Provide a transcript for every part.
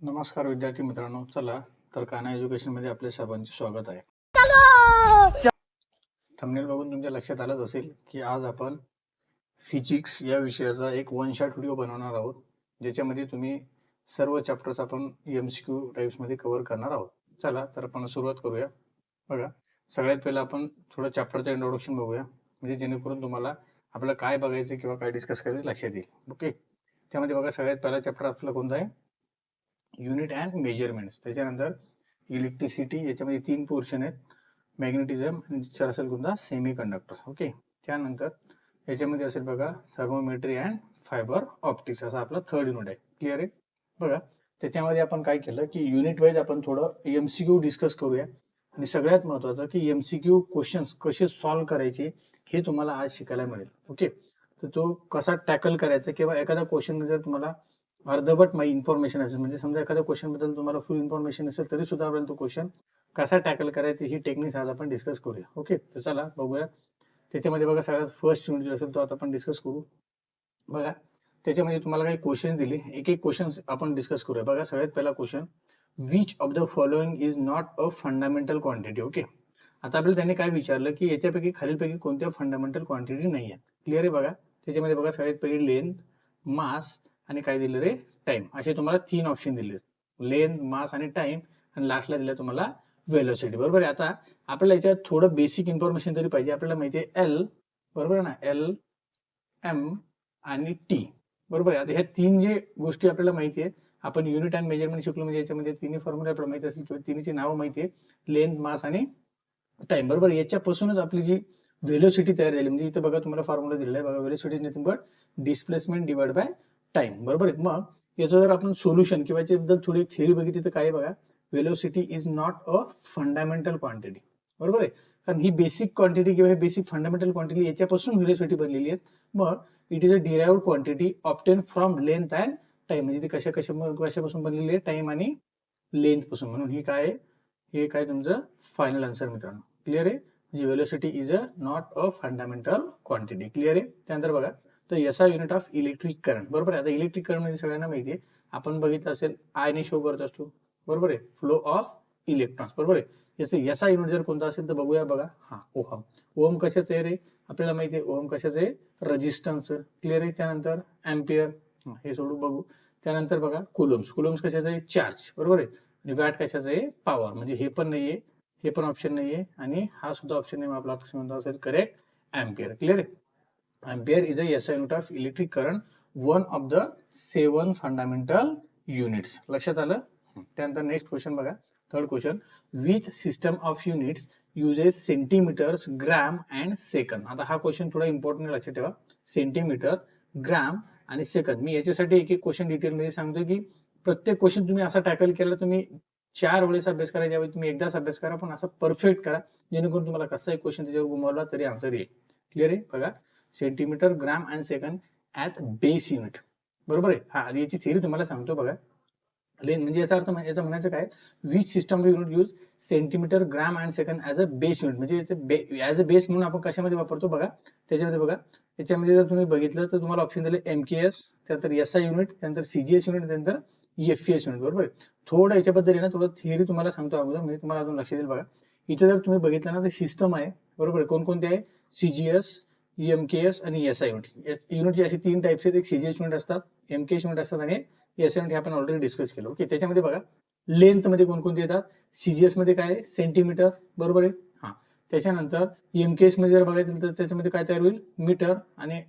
नमस्कार विद्यार्थी मित्रांनो, चला तर कान्हा एज्युकेशन मध्ये आपले सर्वांचे स्वागत आहे. थंबनेल बघून तुमच्या लक्षात आलंच असेल की आज आपण फिजिक्स या विषयाचा एक वन शॉट व्हिडिओ बनवणार आहोत, ज्याच्यामध्ये तुम्ही सर्व चॅप्टर्स आपण एमसीक्यू टाइप्स मध्ये कव्हर करणार आहोत. चला तर आपण सुरुवात करूया. बघा, सगळ्यात पहिला आपण थोडं चॅप्टरचं इंट्रोडक्शन बघूया, म्हणजे जेणेकरून तुम्हाला आपल्याला काय बघायचं किंवा काय डिस्कस करायचं लक्षात येईल. ओके, त्यामध्ये बघा सगळ्यात पहिला चॅप्टर आपला कोणता आहे? Unit and measurements. त्याच्यानंतर इलेक्ट्रिसिटी, याच्यामध्ये 3 पोर्शन आहेत, मॅग्नेटिझम आणि दुसरा असेल कोणता? Semi conductors. ओके, त्यानंतर याच्यामध्ये असेल बघा थर्मोमेट्री अँड फायबर ऑप्टिक्स, असा आपला थर्ड युनिट आहे. क्लिअर आहे? बघा, त्याच्यामध्ये आपण काय केलं की युनिट वाईज आपण थोडं एमसीक्यू डिस्कस करूया, आणि सगळ्यात महत्वाचं की एमसीक्यू क्वेश्चन्स कसे सॉल्व्ह करायचे हे तुम्हाला आज शिकायला मिळेल. ओके, तर तो कसा टॅकल करायचा, किंवा एखादा क्वेश्चन जर तुम्हाला अर्धवट इन्फॉर्मेशन असेल, म्हणजे समजा एखाद्या क्वेश्चन बद्दल तुम्हाला फुल इन्फॉर्मेशन असेल तरी सुद्धा आपण तो क्वेश्चन कसा टॅकल करायची ही टेक्निक्स आज आपण डिस्कस करूया. ओके, तर चला बघूया. त्याच्यामध्ये बघा सगळ्यात फर्स्ट युनिट जो असेल तो आता आपण डिस्कस करू. बघा, त्याच्यामध्ये तुम्हाला काही क्वेश्चन दिले, एक एक क्वेश्चन आपण डिस्कस करूया. बघा, सगळ्यात पहिला question, which of the following is not a fundamental quantity. Okay, आता आपल्याला त्यांनी काय विचारलं की याच्यापैकी खालीलपैकी कोणत्या फंडामेंटल क्वांटिटी नाही आहेत. क्लिअर आहे? बघा, त्याच्यामध्ये बघा सगळ्यात पहिली लेंथ, मास आणि काय दिलं रे? टाइम. असे तुम्हाला 3 ऑप्शन दिले, लेंथ, मास आणि टाइम, आणि लास्टला दिलं तुम्हाला वेलोसिटी. बरोबर आहे? आता आपल्याला याच्यात थोडं बेसिक इन्फॉर्मेशन तरी पाहिजे. आपल्याला माहिती आहे एल, बरोबर आहे ना, एल, एम आणि टी. बरोबर आहे? आता ह्या 3 जे गोष्टी आपल्याला माहिती आहे, आपण युनिट अँड मेजरमेंट शिकलो, म्हणजे याच्यामध्ये तिन्ही फॉर्म्युला आपल्याला माहिती असेल, किंवा तिन्हीची नावं माहिती आहे, लेंथ, मास आणि टाइम. बरोबर, याच्यापासूनच आपली जी व्हेलोसिटी तयार झाली. म्हणजे इथे बघा तुम्हाला फॉर्म्युला दिलेला आहे बघा, velocity is nothing but displacement divide by time. बरोबर आहे? मग याचं जर आपण सोल्युशन किंवा याच्याबद्दल थोडी थिअरी बघितली तर काय बघा, velocity is not a fundamental quantity. बरोबर आहे? कारण ही बेसिक क्वांटिटी किंवा हे बेसिक फंडामेंटल क्वांटिटी याच्यापासून व्हेलोसिटी बनलेली आहे. मग it is a derived quantity obtain from length and time. म्हणजे ती कशापासून बनलेली आहे? टाइम आणि लेंथ पासून. म्हणून ही काय आहे? हे काय तुमचं फायनल आन्सर मित्रांनो. क्लिअर आहे? म्हणजे velocity is a not a fundamental quantity. Clear आहे? त्यानंतर बघा, तर SI unit of electric current. बरोबर आहे? आता इलेक्ट्रिक करंट म्हणजे सगळ्यांना माहिती आहे, आपण बघितलं असेल आय ने शो करत असतो. बरोबर आहे? Flow of electrons. बरोबर आहे? याचं एसआय युनिट जर कोणता असेल तर बघूया. बघा, हा ओहम. ओहम कशाचं आहे रे? आपल्याला माहिती आहे ओहम कशाचं आहे? रेजिस्टन्स. क्लिअर आहे? त्यानंतर अँपियर, हे सोडून बघू. त्यानंतर बघा कुलम्स. कुलम्स कशाचं आहे? चार्ज. बरोबर आहे? आणि वॅट कशाचं आहे? पॉवर. म्हणजे हे पण नाहीये, हे पण ऑप्शन नाहीये, आणि हा सुद्धा ऑप्शन नाही. आपला ऑप्शन कोणता असेल? Correct, ampere. क्लिअर आहे? Ampere is a SI unit of electric current, one of the 7 fundamental units. लक्षात आलं? त्यानंतर नेक्स्ट क्वेश्चन बघा, third question, which system of units uses centimetres, gram and second. आता हा क्वेश्चन थोडा इम्पॉर्टंट लक्षात ठेवा. सेंटीमीटर, ग्रॅम आणि सेकंद. मी याच्यासाठी एक एक क्वेश्चन डिटेलमध्ये सांगतो की प्रत्येक क्वेश्चन तुम्ही असा टॅकल केला, तुम्ही 4 वेळेस अभ्यास करा, ज्यावेळी तुम्ही एकदाच अभ्यास करा, पण असं परफेक्ट करा, जेणेकरून तुम्हाला कसाही क्वेश्चन त्याच्यावर घुमवला तरी आन्सर येईल. क्लिअर आहे? बघा, centimetre, gram and second at base unit. बरोबर आहे? हा, याची थिअरी तुम्हाला सांगतो बघा. लेंथ म्हणजे याचा अर्थ, याचा म्हणायचं काय, which system unit use centimetre, gram and second as a base unit. म्हणजे ऍज अ बेस म्हणून आपण कशामध्ये वापरतो बघा. त्याच्यामध्ये बघा, याच्यामध्ये जर तुम्ही बघितलं तर तुम्हाला ऑप्शन दिले MKS, त्यानंतर SI युनिट, त्यानंतर CGS युनिट, त्यानंतर FES युनिट. बरोबर आहे? थोडं याच्याबद्दल ना थोडं थिअरी तुम्हाला सांगतो अगोदर, म्हणजे तुम्हाला अजून लक्षात येईल. बघा, इथे जर तुम्ही बघितलं ना तर सिस्टम आहे. बरोबर आहे? कोणकोणते आहे? CGS, MKS आणि SI युनिट. युनिटची अशी 3 टाइप्स आहेत. एक CGS युनिट असतात, MKS युनिट असतात, आणि SI युनिट हे आपण ऑलरेडी डिस्कस केलं. ओके, त्याच्यामध्ये बघा लेंथ मध्ये कोणकोणते येतात? CGS मध्ये काय? सेंटीमीटर. बरोबर आहे? हा, त्याच्यानंतर MKS मध्ये जर बघायचं तर त्याच्यामध्ये काय तयार होईल? मीटर. आणि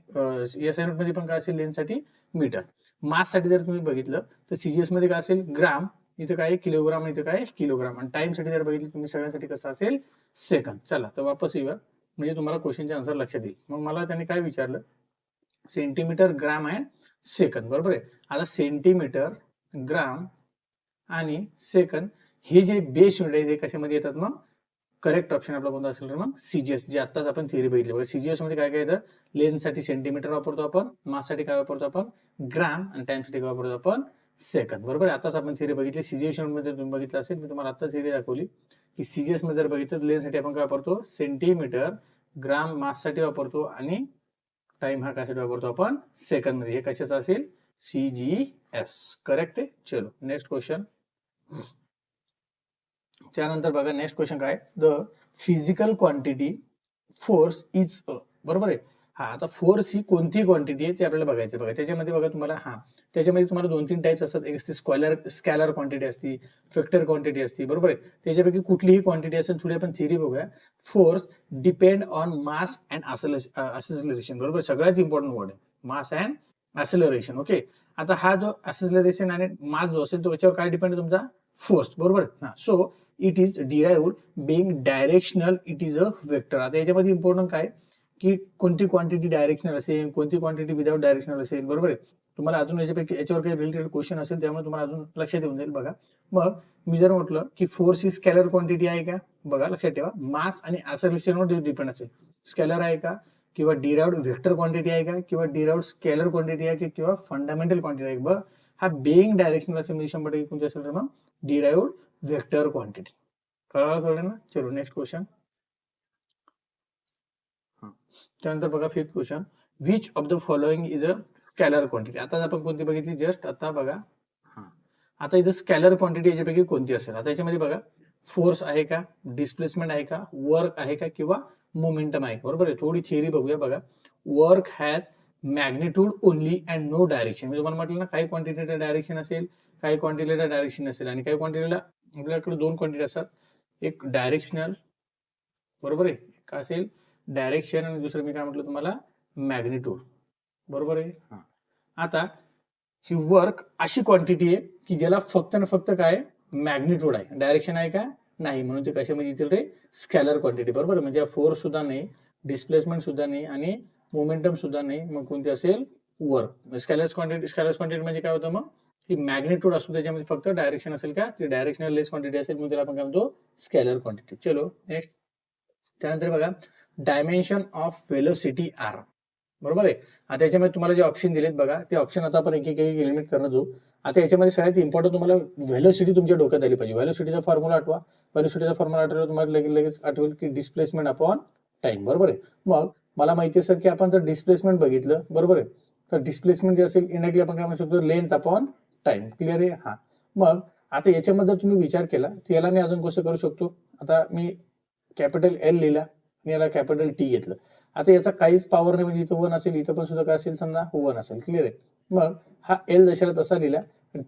SI युनिट मध्ये पण काय असेल? लेंथ साठी मीटर. मास साठी जर तुम्ही बघितलं तर CGS मध्ये काय असेल? ग्राम. इथं काय? किलोग्राम. इथं काय? किलोग्राम. आणि टाइम साठी जर बघितलं तुम्ही सगळ्यांसाठी कसं असेल? सेकंद. चला तर वापस येऊया, म्हणजे तुम्हाला क्वेश्चनचे आन्सर लक्षात येईल. मग मला त्याने काय विचारलं? Centimetre, gram and second. बरोबर आहे? आता सेंटीमीटर, ग्राम आणि सेकंद हे जे बेस युनिट आहे ते कशामध्ये येतात? मग करेक्ट ऑप्शन आपला कोणता असेल तर मग CGS, जे आताच आपण थिअरी बघितली. बघा, CGS मध्ये काय काय येतं? लेंथ साठी सेंटीमीटर वापरतो आपण, मास साठी काय वापरतो आपण? ग्राम, आणि टाइम साठी काय वापरतो आपण? सेकंद. बरोबर आहे? आताच आपण थिअरी बघितली. CGS युनिट मध्ये तुम्ही बघितलं असेल, मी तुम्हाला आता थिअरी दाखवली की CGS मध्ये जर बघितलं तर लेंथ साठी आपण काय वापरतो? सेंटीमीटर, ग्राम मास साठी वापरतो, आणि टाइम हा कशासाठी वापरतो आपण? सेकंद मध्ये. हे कशाचं असेल? CGS. एस करेक्ट आहे. चलो नेक्स्ट क्वेश्चन. त्यानंतर बघा नेक्स्ट क्वेश्चन काय, the physical quantity force is a, बरोबर आहे. हा आता फोर्स ही कोणती क्वांटिटी आहे ते आपल्याला बघायचं. बघा त्याच्यामध्ये बघा तुम्हाला त्याच्यामध्ये तुम्हाला 2-3 टाइप्स असतात. एक स्कॅलर क्वांटिटी असते, वेक्टर क्वांटिटी असते, बरोबर आहे. त्याच्यापैकी कुठलीही क्वांटिटी असेल थोडी आपण थिअरी बघूया. Force depend on mass and acceleration, बरोबर. सगळ्यात इम्पॉर्टंट वर्ड आहे मास अँड ॲक्सेलरेशन. ओके. आता हा जो ॲक्सेलरेशन आणि मास जो असेल तो याच्यावर काय डिपेंड आहे तुमचा, फोर्स, बरोबर. So it is derived being directional, it is a vector. आता याच्यामध्ये इम्पॉर्टंट काय की कोणती क्वांटिटी डायरेक्शनल असेल, कोणती क्वांटिटी विदाउट डायरेक्शनल असेल, बरोबर आहे. तुम्हाला अजून याच्यावर काही रिलेटेड क्वेश्चन असेल त्यामुळे तुम्हाला अजून लक्षात येऊन जाईल. बघा मग मी जर म्हटलं की फोर्स ही स्केलर क्वांटिटी आहे का, बघा लक्षात ठेवा मास आणि ॲक्सेलरेशनवर डिपेंड असेल. स्केलर आहे का, किंवा डिराइव्ड वेक्टर क्वांटिटी आहे का, किंवा डिराइव्ड स्केलर क्वांटिटी आहे किंवा फंडामेंटल क्वांटिटी आहे. बघ हा बेइंग डायरेक्शनल असेल म्हणजे 100% कोणती असेल तर मग डिराइव्ड वेक्टर क्वांटिटी. कळालं सगळ्यांना. चलो नेक्स्ट क्वेश्चन. त्यानंतर बघा fifth question, which of the following is a scalar quantity. आता आपण कोणती बघितली जस्ट आता बघा. आता इथं स्कॅलर क्वांटिटी याच्यापैकी कोणती असेल. आता याच्यामध्ये बघा फोर्स आहे का, डिस्प्लेसमेंट आहे का, वर्क आहे का, किंवा मोमेंटम आहे का, बरोबर आहे. थोडी थिअरी बघूया. बघा work has magnitude only and no direction. म्हणजे तुम्हाला म्हटलं ना काही क्वांटिटीला डायरेक्शन असेल, काही क्वांटिटीला डायरेक्शन असेल, आणि काही क्वांटिटीला आपल्याकडे 2 क्वांटिटी असतात, एक डायरेक्शनल, बरोबर आहे, का असेल डायरेक्शन, आणि दुसरं मी काय म्हटलं तुम्हाला मॅग्निट्यूड, बरोबर आहे. आता ही वर्क अशी क्वांटिटी आहे की ज्याला फक्त ना फक्त काय मॅग्निट्यूड आहे, डायरेक्शन आहे का नाही, म्हणून ते कशामध्ये येतील रे, स्कॅलर क्वांटिटी, बरोबर. म्हणजे फोर्स सुद्धा नाही, डिस्प्लेसमेंट सुद्धा नाही, आणि मोमेंटम सुद्धा नाही, मग कोणती असेल वर्क. स्कॅलर क्वांटिटी म्हणजे काय होतं मग की मॅग्निट्यूड असतो त्याच्यामध्ये फक्त डायरेक्शन असेल का, ती डायरेक्शनल लेस क्वांटिटी असेल मग त्याला आपण काय म्हणतो स्कॅलर क्वांटिटी. चलो नेक्स्ट. त्यानंतर बघा डायमेन्शन ऑफ वेलोसिटी आर, बरोबर आहे. आता याच्यामध्ये तुम्हाला जे ऑप्शन दिलेत बघा ते ऑप्शन आता आपण एक एलिमिनेट करणं जो. आता याच्यामध्ये सगळ्यात इम्पॉर्टंट तुम्हाला व्हेलोसिटी तुमच्या डोक्यात आली पाहिजे. व्हेलोसिटीचा फॉर्म्युला आठवा. व्हेलोसिटीचा फॉर्म्युला आठवल्यावर तुम्हाला लगेच आठवेल की डिस्प्लेसमेंट अपॉन टाइम, बरोबर आहे. मग मला माहिती असेल की आपण जर डिस्प्लेसमेंट बघितलं, बरोबर आहे, तर डिस्प्लेसमेंट जे असेल इनडायरेक्टली आपण काय म्हणू शकतो लेंथ अपॉन टाइम. क्लिअर आहे. मग आता याच्यामध्ये तुम्ही विचार केला तर याला मी अजून कसं करू शकतो. आता मी कॅपिटल एल लिहिला आणि याला कॅपिटल टी घेतलं. आता याचा काहीच पॉवर नाही, म्हणजे इथं 1 असेल, इथं पण सुद्धा काय असेल समजा 1 असेल. क्लिअर आहे. मग हा एल जशाला तसा लिहिला,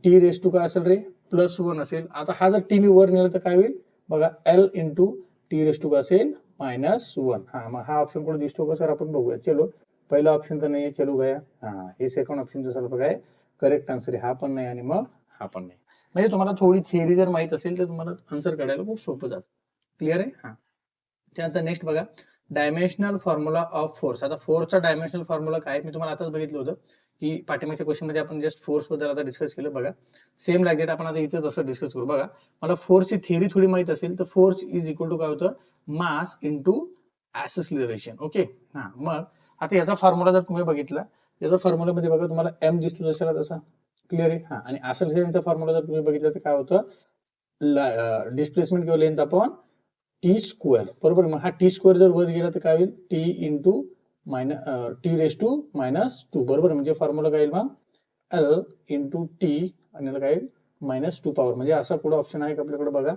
टी रेस टू काय असेल रे +1 असेल. आता हा जर टी मी वर नेला तर काय होईल बघा, L into T raise to काय असेल -1. मग हा ऑप्शन कुठे दिसतो का सर, आपण बघूया. चलो पहिला ऑप्शन तर नाहीये, चलो गया. हे सेकंड ऑप्शन जसं बघा करेक्ट आन्सर आहे. हा पण नाही आणि मग हा पण नाही. म्हणजे तुम्हाला थोडी थिअरी जर माहित असेल तर तुम्हाला आन्सर काढायला खूप सोपं जातं. क्लिअर आहे. त्यानंतर नेक्स्ट बघा डायमेन्शनल फॉर्म्युला ऑफ फोर्स. आता फोर्सचा डायमेन्शनल फॉर्म्युला काय मी तुम्हाला आताच बघितलं होतं की पाठीमागच्या क्वेश्चन मध्ये आपण जस्ट फोर्स बद्दल आता डिस्कस केलं. बघा सेम लाईक डेट आपण आता इथे तसं डिस्कस करू. बघा मला फोर्सची थिअरी थोडी माहित असेल तर फोर्स इज इक्वल टू काय होतं मास इंटू ॲक्सेलरेशन. ओके. मग आता याचा फॉर्म्युला जर तुम्ही बघितला, याचा फॉर्म्युलामध्ये बघा तुम्हाला एम दिसतो जसा तसा. क्लिअर आहे. आणि ॲक्सेलरेशनचा फॉर्म्युला जर तुम्ही बघितलं तर काय होतं डिस्प्लेसमेंट किंवा लेंथ अपॉन टी स्क्वेअर, बरोबर. मग हा टी स्क्वेअर जर वर गेला तर काय होईल T into T raise to -2, बरोबर. म्हणजे फॉर्म्युला काय येईल मग एल इंटू टी आणि याला काय -2 पॉवर. म्हणजे असा पुढे ऑप्शन आहे का आपल्याकडे बघा.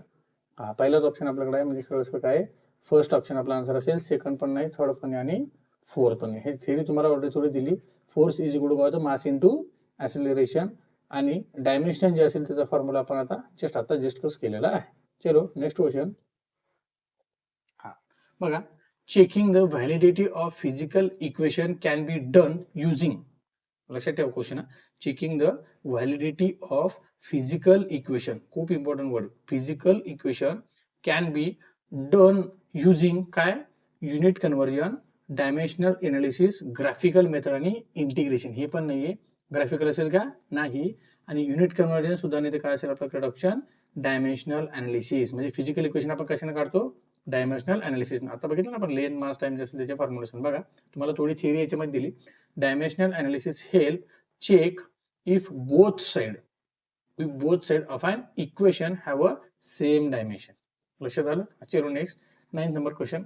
पहिलाच ऑप्शन आपल्याकडे आहे. म्हणजे सगळं काय फर्स्ट ऑप्शन आपला आन्सर असेल. सेकंड पण नाही, थर्ड पण नाही आणि फोर्थ पण नाही. हे थिअरी तुम्हाला ऑलरेडी थोडी दिली. फोर्स इज इक्वल टू काय होतं मास इंटू ॲक्सेलरेशन, आणि डायमेन्शन जे असेल त्याचा फॉर्म्युला आपण आता जस्ट डिस्कस केलेला आहे. चलो नेक्स्ट क्वेश्चन. बघा checking the validity of physical equation can be done using, लक्षात ठेवा question, checking the validity of physical equation, खूप important word, physical equation can be done using काय unit conversion, dimensional analysis, graphical method आणि integration. हे पण नाहीये, graphical असेल का नाही, आणि युनिट कन्व्हर्जन सुद्धा नाही. तर काय असेल आपल्याकडे ऑप्शन डायमेन्शनल एनालिसिस. म्हणजे फिजिकल इक्वेशन आपण कशाने काढतो डायमेन्शनल एनालिसिस. आता बघितलं ना आपण लेंथ मास टाइम जसं त्याचे फॉर्म्युलेशन. बघा तुम्हाला थोडी थिअरी याच्यामध्ये दिली. Dimensional analysis help check if both side of an equation have a same dimension. लक्षात आलं. चलो next 9th number question.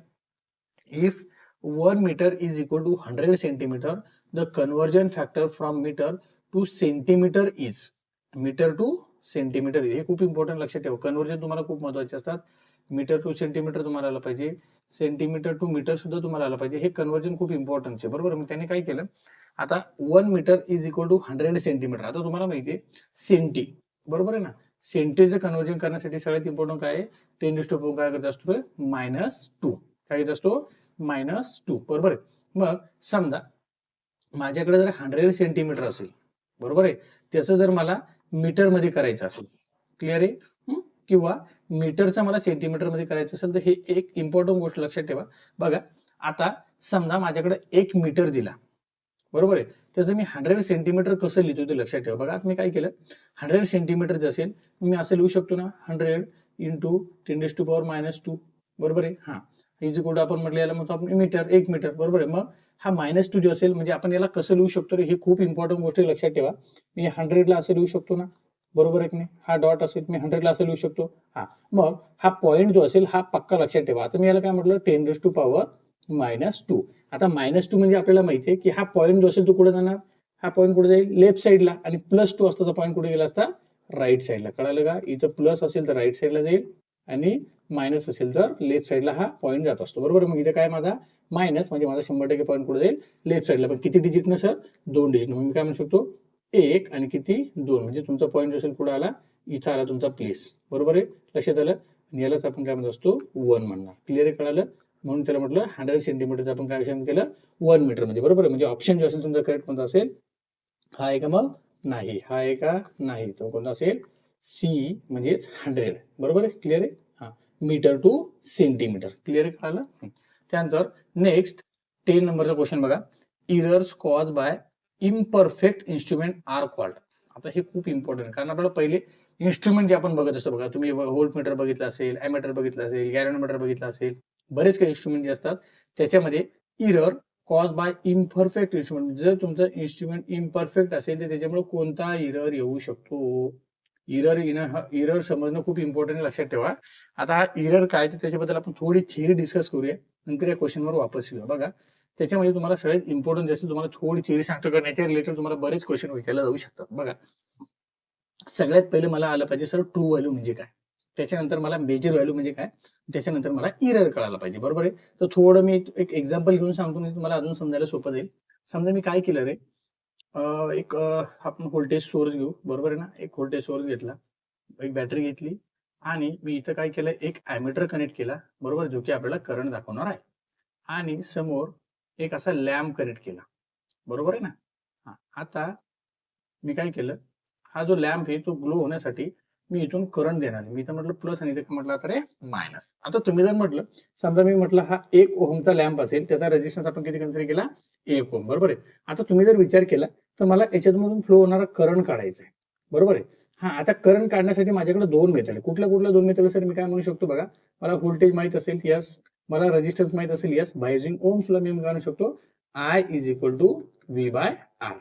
If 1 metre is equal to 100 centimetre, the conversion factor from metre to centimetre is. Metre to centimetre, हे खूप important लक्षात ठेवा. Conversion तुम्हाला खूप महत्वाचे असतात. मीटर टू सेंटीमीटर तुम्हाला आलं पाहिजे, सेंटीमीटर टू मीटर सुद्धा तुम्हाला आलं पाहिजे. हे कन्व्हर्जन खूप इम्पॉर्टंट आहे, बरोबर. मग त्याने काय केलं, आता 1 metre is equal to 100 centimetre. आता तुम्हाला माहिती आहे सेंटी, बरोबर आहे ना. सेंटीचं कन्व्हर्जन करण्यासाठी सगळ्यात इम्पॉर्टंट काय आहे, 10⁻⁴ काय करत असतो, -2. काय येत असतो, -2, बरोबर आहे. मग समजा माझ्याकडे जर 100 सेंटीमीटर असेल, बरोबर आहे, त्याचं जर मला मीटर मध्ये करायचं असेल, क्लिअर आहे, किंवा मीटरचा मला सेंटीमीटर मध्ये करायचं असेल, तर हे एक इम्पॉर्टंट गोष्ट लक्षात ठेवा. बघा, आता समजा माझ्याकडे 1 मीटर दिला, बरोबर आहे, त्याचं मी 100 सेंटीमीटर कसं लिहितो ते लक्षात ठेवा. बघा, आता मी काय केलं, 100 सेंटीमीटर जे असेल मी असं लिहू शकतो ना, 100 इंटू 10⁻², बरोबर आहे. हा इज इक्वल टू आपण म्हटलं याला म्हणतो आपण मीटर, 1 मीटर, बरोबर आहे. मग हा -2 जो असेल, म्हणजे आपण याला कसं लिहू शकतो, हे खूप इम्पॉर्टंट गोष्ट लक्षात ठेवा. मी 100 ला असं लिहू शकतो ना, बरोबर आहे की नाही. हा डॉट असेल, मी 100 ला असं लिहू शकतो. हा मग हा पॉईंट जो असेल हा पक्का लक्षात ठेवा. आता मी याला काय म्हटलं, 10⁻². आता -2 म्हणजे आपल्याला माहिती आहे की हा पॉईंट जो असेल तो कुठे जाणार, हा पॉईंट कुठे जाईल, लेफ्ट साईडला, आणि +2 असता तर पॉईंट कुठे गेला असता, राईट साईडला. कळालं का, इथं प्लस असेल तर राईट साईडला जाईल आणि मायनस असेल तर लेफ्ट साईडला हा पॉईंट जात असतो, बरोबर. मग इथे काय माझा मायनस, म्हणजे माझा 100% पॉईंट कुठे जाईल, लेफ्ट साईडला. पण किती डिजिट न सर, 2 डिजिट. मग मी काय म्हणू शकतो, 1 आणि किती 2, म्हणजे तुमचा पॉईंट जो असेल कुठे आला, इथं आला तुमचा प्लेस, बरोबर आहे. लक्षात आलं. यालाच आपण काय म्हणत असतो, 1 म्हणणार. क्लिअर आहे, कळालं. म्हणून त्याला म्हटलं 100 सेंटीमीटरचं आपण काय विषय केलं, 1 मीटर मध्ये, बरोबर आहे. म्हणजे ऑप्शन जो असेल तुमचा करेक्ट कोणता असेल, हा आहे का, मग नाही, हा आहे का, नाही, तो कोणता असेल, सी म्हणजेच 100, बरोबर आहे. क्लिअर आहे. हा मीटर टू सेंटीमीटर, क्लिअर आहे, कळालं. त्यानंतर नेक्स्ट 10 नंबरचा क्वेश्चन बघा, errors cause by imperfect instrument are called. आता हे खूप इम्पॉर्टंट, कारण आपल्याला पहिले इन्स्ट्रुमेंट जे आपण बघत असतो, बघा तुम्ही व्होल्ट मीटर बघितलं असेल, ॲमीटर बघितलं असेल, गॅल्व्हनोमीटर बघितलं असेल, बरेच काही इन्स्ट्रुमेंट जे असतात त्याच्यामध्ये error cause by imperfect instrument, जर तुमचं इन्स्ट्रुमेंट इम्परफेक्ट असेल तर त्याच्यामुळे कोणता इरर येऊ शकतो. इरर समजणं खूप इम्पॉर्टंट, लक्षात ठेवा. आता हा इरर काय, तर त्याच्याबद्दल आपण थोडी थिअरी डिस्कस करूया, नंतर या क्वेश्चनवर वापस येऊया. बघा, त्याच्यामध्ये तुम्हाला सगळ्यात इम्पॉर्टंट असेल, तुम्हाला थोडी थिअरी सांगतो, कारण याच्या रिलेटेड तुम्हाला बरेच क्वेश्चन विचारले जाऊ शकतात. बघा, सगळ्यात पहिले मला आलं पाहिजे सर ट्रू व्हॅल्यू म्हणजे काय, त्याच्यानंतर मला मेजर व्हॅल्यू म्हणजे काय, त्याच्यानंतर मला इरर कळायला पाहिजे, बरोबर आहे. तर थोडं मी एक एक्झाम्पल घेऊन सांगतो, म्हणजे तुम्हाला अजून समजायला सोपं जाईल. समजा मी काय केलं रे, एक आपण व्होल्टेज सोर्स घेऊ, बरोबर आहे ना. एक व्होल्टेज सोर्स घेतला, एक बॅटरी घेतली, आणि मी इथं काय केलं, एक ॲमीटर कनेक्ट केला, बरोबर, जो की आपल्याला करंट दाखवणार आहे. आणि समोर एक असा लॅम्प कनेक्ट केला, बरोबर आहे ना. आता मी काय केलं, हा जो लॅम्प आहे तो ग्लो होण्यासाठी मी इथून करंट देणार. मी इथं म्हटलं प्लस आणि इथं म्हटलं तर मायनस. आता तुम्ही जर म्हटलं, समजा मी म्हटलं हा 1 ओहमचा लॅम्प असेल, त्याचा रेजिस्टन्स आपण किती कन्सिडर केला, 1 ओहम, बरोबर आहे. आता तुम्ही जर विचार केला तर मला याच्यातून फ्लो होणारा करंट काढायचा आहे, बरोबर आहे. हा आता करंट काढण्यासाठी माझ्याकडे 2 मेथड आहे. कुठल्या 2 मेथड सर, मी काय म्हणू शकतो, बघा, मला व्होल्टेज माहित असेल, यस, मला रेजिस्टन्स माहित असेल, yes, by using Ohm's law मी म्हणू शकतो I is equal to V/R.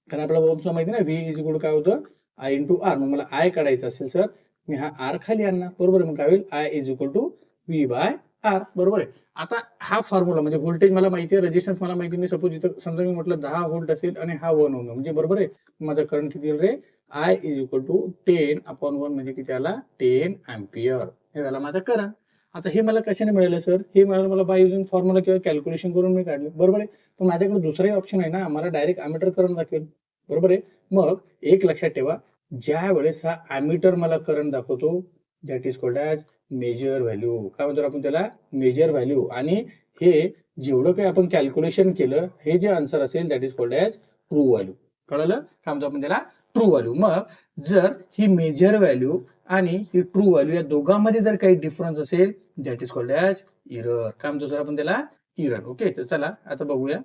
कारण आपल्याला ओम्सला माहिती ना, व्ही इज इक्वल टू काय होतं, आय इंटू आर. मग मला आय काढायचं असेल सर, मी हा आर खाली आणणार, बरोबर. मग काय होईल, I is equal to V/R, बरोबर आहे. आता हा फॉर्म्युला म्हणजे व्होल्टेज मला माहिती आहे, रेजिस्टन्स मला माहिती आहे. मी सपोज इथं समजा मी म्हटलं 10 व्होल्ट असेल आणि हा 1 ओहम, म्हणजे बरोबर आहे, माझा करंट किती येईल रे, आय इज इक्वल टू 10/1 म्हणजे किती आला, 10 अँपियर. हे झाला माझा करंट. आता हे मला कशाने मिळालं सर, हे मिळालं मला बाय युजिंग फॉर्म्युला किंवा कॅल्क्युलेशन करून मी काढलं, बरोबर आहे. पण माझ्याकडे दुसराही ऑप्शन आहे ना, मला डायरेक्ट ॲमीटर करंट दाखवेल, बरोबर आहे. मग एक लक्षात ठेवा, ज्या वेळेस हा ॲमीटर मला करंट दाखवतो, that is called as measure value. काय म्हणतो आपण त्याला, मेजर व्हॅल्यू. आणि हे जेवढं काही आपण कॅल्क्युलेशन केलं, हे जे आन्सर असेल that is called as true value. कळलं, काय म्हणतो आपण त्याला, ट्रू व्हॅल्यू. मग जर ही मेजर व्हॅल्यू आणि ही ट्रू व्हॅल्यू या दोघांमध्ये जर काही डिफरन्स असेल, that is called as error. काय म्हणतो सर आपण त्याला, इरर. ओके, तर चला आता बघूया.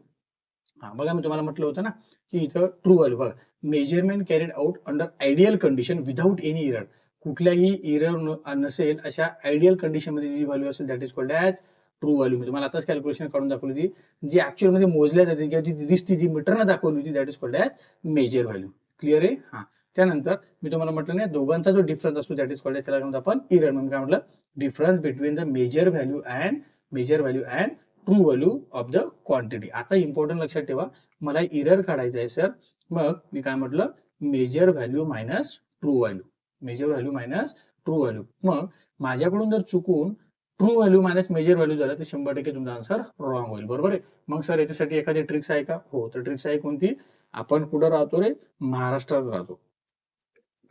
हा बघा, मी तुम्हाला म्हटलं होतं ना की इथं ट्रू व्हॅल्यू, बघा, measurement carried out under ideal condition without any error. कुठल्याही इरर नसेल अशा आयडियल कंडिशन मध्ये जी व्हॅल्यू असेल that is called as true value. मी तुम्हाला आताच कॅल्क्युलेशन काढून दाखवली होती, जी ऍक्च्युअल मध्ये मोजल्या जाते किंवा जी दिसती, जी मीटरनं दाखवली होती, that is called as measure value. Clear आहे. हा त्यानंतर मी तुम्हाला म्हटलं ना, दोघांचा जो डिफरन्स असतो दॅट इज कॉल्ड ॲज, त्याला म्हणतो आपण इरर. म्हणजे काय म्हटलं, difference between the measure value and true value of the quantity. आता इम्पॉर्टंट लक्षात ठेवा, मला इरर काढायचा आहे सर. मग मी काय म्हटलं, measure value minus true value, measure value minus true value. मग माझ्याकडून जर चुकून true value minus measure value झालं तर 100% तुमचा आन्सर रॉंग होईल. बरोबर आहे. मग सर याच्यासाठी एखादी ट्रिक्स आहे का? हो, तर ट्रिक्स आहे कोणती? आपण कुठं राहतो रे? महाराष्ट्रात राहतो.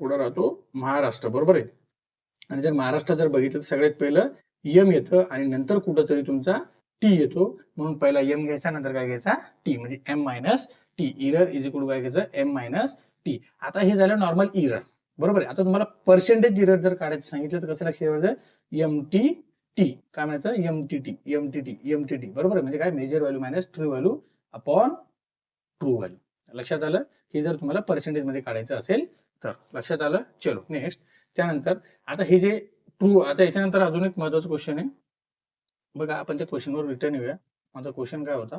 कुठं राहतो? महाराष्ट्र. बरोबर आहे. आणि जर महाराष्ट्रात जर बघितलं तर सगळ्यात पहिलं यम येतं आणि नंतर कुठंतरी तुमचा टी येतो. म्हणून पहिला यम घ्यायचा, नंतर काय घ्यायचा? टी, म्हणजे M minus T. Error is equal to काय घ्यायचं? M minus T. आता हे झालं नॉर्मल इरर. बरोबर आहे. आता तुम्हाला पर्सेंटेज इरर जर काढायचं सांगितलं तर कसं लक्षात ठेवायचं? M T T. काय म्हणायचं? M T T, M T T, M T T. बरोबर आहे. म्हणजे काय? Measure value minus true value upon true value. लक्षात आलं? हे जर तुम्हाला पर्सेंटेज मध्ये काढायचं असेल तर. लक्षात आलं? चलो नेक्स्ट. त्यानंतर आता हे जे ट्रू, आता याच्यानंतर अजून एक महत्वाचा क्वेश्चन आहे बघा. आपण त्या क्वेश्चनवर रिटर्न येऊया. माझा क्वेश्चन काय होता?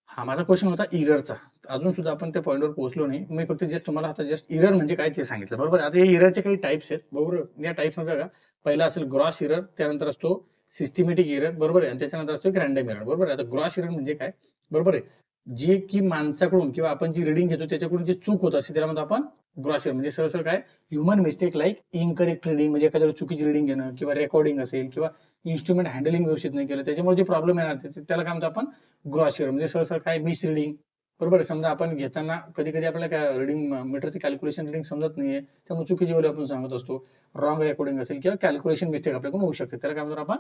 माझा क्वेश्चन होता इररचा. अजून सुद्धा आपण त्या पॉईंटवर पोहोचलो नाही. मी फक्त जस्ट तुम्हाला आता जस्ट इरर म्हणजे काय ते सांगितलं. बरोबर. आता हे इररचे काही टाइप्स आहेत. बरोबर. या टाइप्स मध्ये बघा, पहिला असेल ग्रॉस इरर, त्यानंतर असतो सिस्टमॅटिक इरर. बरोबर आहे. आणि त्याच्यानंतर असतो एक रॅन्डम इरर. बरोबर. आता ग्रॉस इरर म्हणजे काय? बरोबर आहे. जे की माणसाकडून किंवा आपण जी रिडिंग घेतो त्याच्याकडून जे चूक होत असते त्याला म्हणतो आपण ग्रॉस इरर. म्हणजे सरळ सरळ काय? Human mistake like incorrect reading, म्हणजे एखाद्या चुकीची रिडिंग घेणं किंवा रेकॉर्डिंग असेल किंवा इन्स्ट्रुमेंट हँडलिंग व्यवस्थित नाही केलं त्याच्यामुळे जे प्रॉब्लेम येणार त्याला काय म्हणतो आपण? Gross error. म्हणजे सरळ सरळ काय? Miss reading. बरोबर आहे. समजा आपण घेताना कधी कधी आपल्याला काय रिडिंग मीटरची कॅल्क्युलेशन रिडिंग समजत नाहीये, त्यामुळे चुकीची व्हॅल्यू आपण सांगत असतो. रॉंग रेकॉर्डिंग असेल किंवा कॅल्क्युलेशन मिस्टेक आपल्याकडून होऊ शकते, त्याला काय म्हणतो आपण?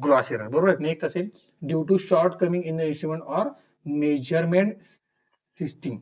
Gross error. बरोबर आहे. नेक्स्ट असेल due to shortcoming in the instrument or measurement system.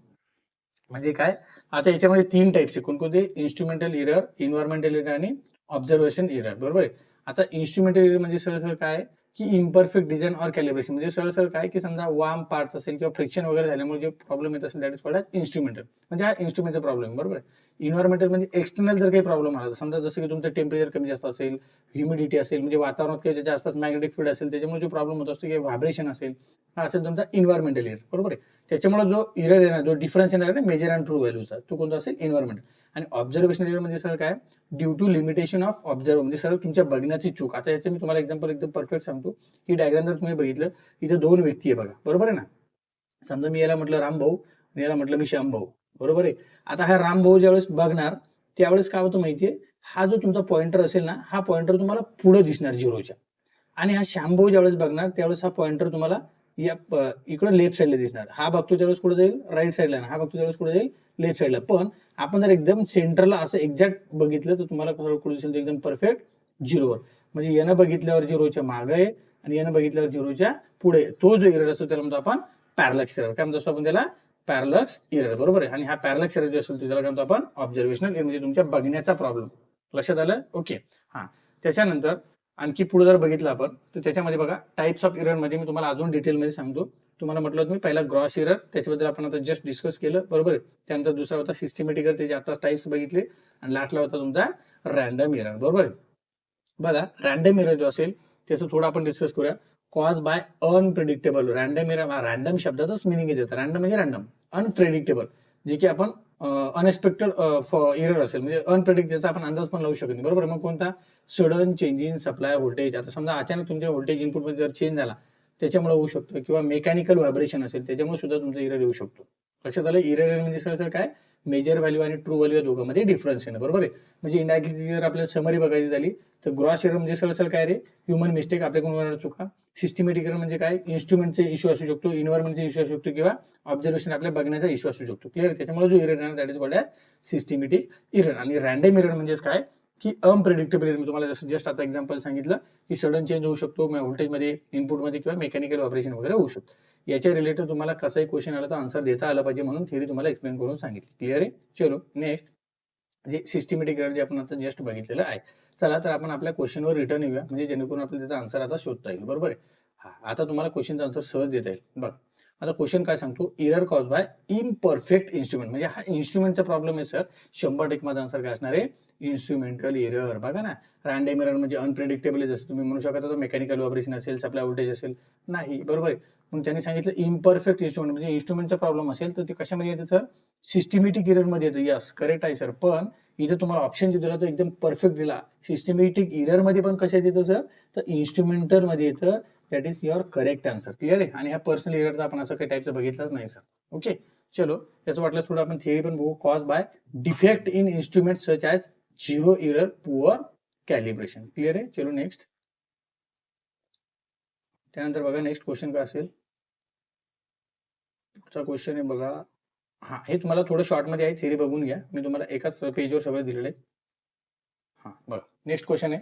म्हणजे काय? आता याच्यामध्ये 3 टाइप्स आहे. कोणकोणते? इन्स्ट्रुमेंटल इरर, इन्व्हायरमेंटल इरर आणि ऑब्झर्वेशन इरर. बरोबर आहे. आता इन्स्ट्रुमेंटल इरर म्हणजे सरळ सरळ काय? की इम्परफेक्ट डिझाईन ऑर कॅलिब्रेशन. म्हणजे सरळ सरळ काय? की समजा वार्म पार्ट असेल किंवा फ्रिक्शन वगैरे झाल्यामुळे जे प्रॉब्लेम येत असेल दॅट इज कॉल्ड इन्स्ट्रुमेंटल. म्हणजे हा इन्स्ट्रुमेंटचा प्रॉब्लेम. बरोबर आहे. इन्व्हायरमेंटल म्हणजे एक्सटर्नल जर काही प्रॉब्लेम आला, समजा जसं की तुमचं टेम्परेचर कमी जास्त असेल, ह्युमिडिटी असेल, म्हणजे वातावरणात किंवा त्याच्या आसपास मॅग्नेटिक फील्ड असेल, त्याच्यामुळे जो प्रॉब्लेम होत असतो किंवा व्हायब्रेशन असेल, हा असेल तुमचा इन्व्हायरमेंटल इरर. बरोबर आहे. त्याच्यामुळे जो इरर येणार, जो डिफरन्स येणार आहे मेजर अँड ट्रू व्हॅल्यूचा, तो कोणता असेल? इन्व्हायरमेंटल. आणि ऑब्झर्वेशन इरर म्हणजे सर काय? Due to limitation of observe, म्हणजे सर तुमच्या बघण्याची चूक. आता याचं मी तुम्हाला एक्झाम्पल एकदम परफेक्ट सांगतो. ही डायग्राम जर तुम्ही बघितलं, इथे 2 व्यक्ती आहे बघा. बरोबर आहे ना. समजा मी याला म्हटलं रामभाऊ आणि याला म्हटलं मी श्यामभाऊ. बरोबर आहे. आता हा रामभाऊ ज्यावेळेस बघणार त्यावेळेस काय होतं माहितीये? हा जो तुमचा पॉइंटर असेल ना, हा पॉइंटर तुम्हाला पुढे दिसणार झिरोच्या. आणि हा श्यामभाऊ ज्यावेळेस बघणार त्यावेळेस हा पॉइंटर तुम्हाला या इकडे लेफ्ट साईडला दिसणार. हा बघतो त्यावेळेस कुठे जाईल? राईट साईडला. हा बघतो त्यावेळेस कुठे जाईल? लेफ्ट साईडला. पण आपण जर एकदम सेंटरला असं एक्झॅक्ट बघितलं तर तुम्हाला कुठे दिसेल? एकदम परफेक्ट झिरोवर. म्हणजे यानं बघितल्यावर झिरोच्या मागे आहे आणि यानं बघितल्यावर झिरोच्या पुढे. तो जो इरर असतो त्याला म्हणतो आपण पॅरलक्स इरर. काय म्हणतो आपण त्याला? पॅरलक्स इरर. बरोबर आहे. आणि हा पॅरलक्स इरर जो असेल त्याला काय म्हणतो आपण? ऑब्झर्वेशनल इरर, म्हणजे तुमच्या बघण्याचा प्रॉब्लेम. लक्षात आलं? ओके. त्याच्यानंतर आणखी पुढे जर बघितलं आपण तर त्याच्यामध्ये बघा टाइप्स ऑफ इरर मध्ये मी तुम्हाला अजून डिटेलमध्ये सांगतो. तुम्हाला म्हटलं होतं मी पहिला ग्रॉस इरर, त्याच्याबद्दल आपण आता जस्ट डिस्कस केलं. बरोबर आहे. त्यानंतर दुसरा होता सिस्टमॅटिक इरर, त्याचे आता टाइप्स बघितले. आणि लास्टला होता तुमचा रॅन्डम इरर. बरोबर आहे. बघा रॅन्डम इरर जो असेल त्याचं थोडं आपण डिस्कस करूया. Cause by unpredictable. Random error, random शब्दातच मिनिंग येतं. रॅन्डम म्हणजे रॅन्डम. अनप्रेडिक्टेबल जे की आपण अनएक्सपेक्टेड इरर असेल, म्हणजे अनप्रेडिक्ट, ज्याचा आपण अंदाज पण लावू शकत नाही. बरोबर. मग कोणता? Sudden change in supply voltage. आता समजा अचानक तुमच्या व्होल्टेज इनपुट मध्ये जर चेंज झाला त्याच्यामुळे होऊ शकतो, किंवा मेकॅनिकल व्हायब्रेशन असेल त्याच्यामुळे सुद्धा तुमचा इरर येऊ शकतो. लक्षात आलं? इरर म्हणजे सर काय? मेजर व्हॅल्यू आणि ट्रू व्हॅल्यू या दोघांमध्ये डिफरन्स आहे ना. बरोबर आहे. म्हणजे इंडायरेक्टली जर आपल्याला समरी बघायची झाली तर ग्रॉस इरर म्हणजे सरळ काय रे? ह्युमन मिस्टेक, आपल्याकडून होणाऱ्या चुका. सिस्टमॅटिक इरर म्हणजे काय? इन्स्ट्रुमेंटचे इश्यू असू शकतो, इन्व्हायरमेंटचे इश्यू असू शकतो, किंवा ऑब्झर्वेशन आपल्या बघण्याचा इश्यू असू शकतो. क्लिअर? त्याच्यामुळे जो इरर येणार that is called as systematic error. आणि रॅन्डम इरर म्हणजे काय? की अनप्रेडिक्टेबल इरर. मी तुम्हाला जस्ट आता एक्झाम्पल सांगितलं की सडन चेंज होऊ शकतो व्होल्टेजमध्ये, इनपुटमध्ये, किंवा मेकॅनिकल व्हायब्रेशन वगैरे होऊ शकतो. याच्या रिलेटेड तुम्हाला कसाही क्वेश्चन आला तर आन्सर देता आलं पाहिजे म्हणून थिअरी तुम्हाला एक्सप्लेन करून सांगितली. क्लिअर आहे? चलो नेक्स्ट. जे सिस्टमॅटिक इरर जे आपण आता जस्ट बघितलेलं आहे. चला तर आपण आपल्या क्वेश्चनवर रिटर्न येऊया, म्हणजे जेणेकरून आपल्याला त्याचा आन्सर आता शोधता येईल. बरोबर आहे. आता तुम्हाला क्वेश्चनचा आन्सर सहज देता येईल. बघ आता क्वेश्चन काय सांगतो? Error cause by imperfect instrument. म्हणजे हा इन्स्ट्रुमेंटचा प्रॉब्लेम आहे सर. 100% माझा आन्सर काय असणार आहे? Instrumental error. बघा ना, रॅन्डम इरर म्हणजे अनप्रेडिक्टेबल, जसं तुम्ही म्हणू शकता मेकॅनिकल व्हायब्रेशन असेल, सप्लाय व्होल्टेज असेल, नाही. बरोबर आहे. मग त्यांनी सांगितलं इम्परफेक्ट इन्स्ट्रुमेंट म्हणजे इन्स्ट्रुमेंटचा प्रॉब्लेम असेल तर ते कशामध्ये येतं सर? सिस्टमॅटिक इरर मध्ये येतं. यस, करेक्ट आहे सर. पण इथे तुम्हाला ऑप्शन दिला तो एकदम परफेक्ट दिला. सिस्टमॅटिक इरर मध्ये पण कशात येतं सर? तर इन्स्ट्रुमेंटल मध्ये येतं. That is your correct answer. Clear आहे? आणि ह्या पर्सनल इरर तर आपण असं काही टाईपचं बघितलंच नाही सर. ओके. चलो याचं वाटलं थोडं आपण थिअरी पण बघू. Cause by defect in instrument such as zero error poor calibration. Clear आहे. चलो नेक्स्ट. त्यानंतर बघा नेक्स्ट क्वेश्चन काय असेल. पुढचा क्वेश्चन आहे बघा. हा हे तुम्हाला थोडं शॉर्टमध्ये आहे, थिअरी बघून घ्या. मी तुम्हाला एकाच पेजवर सगळं दिलेलं आहे. हा बघा नेक्स्ट क्वेश्चन आहे.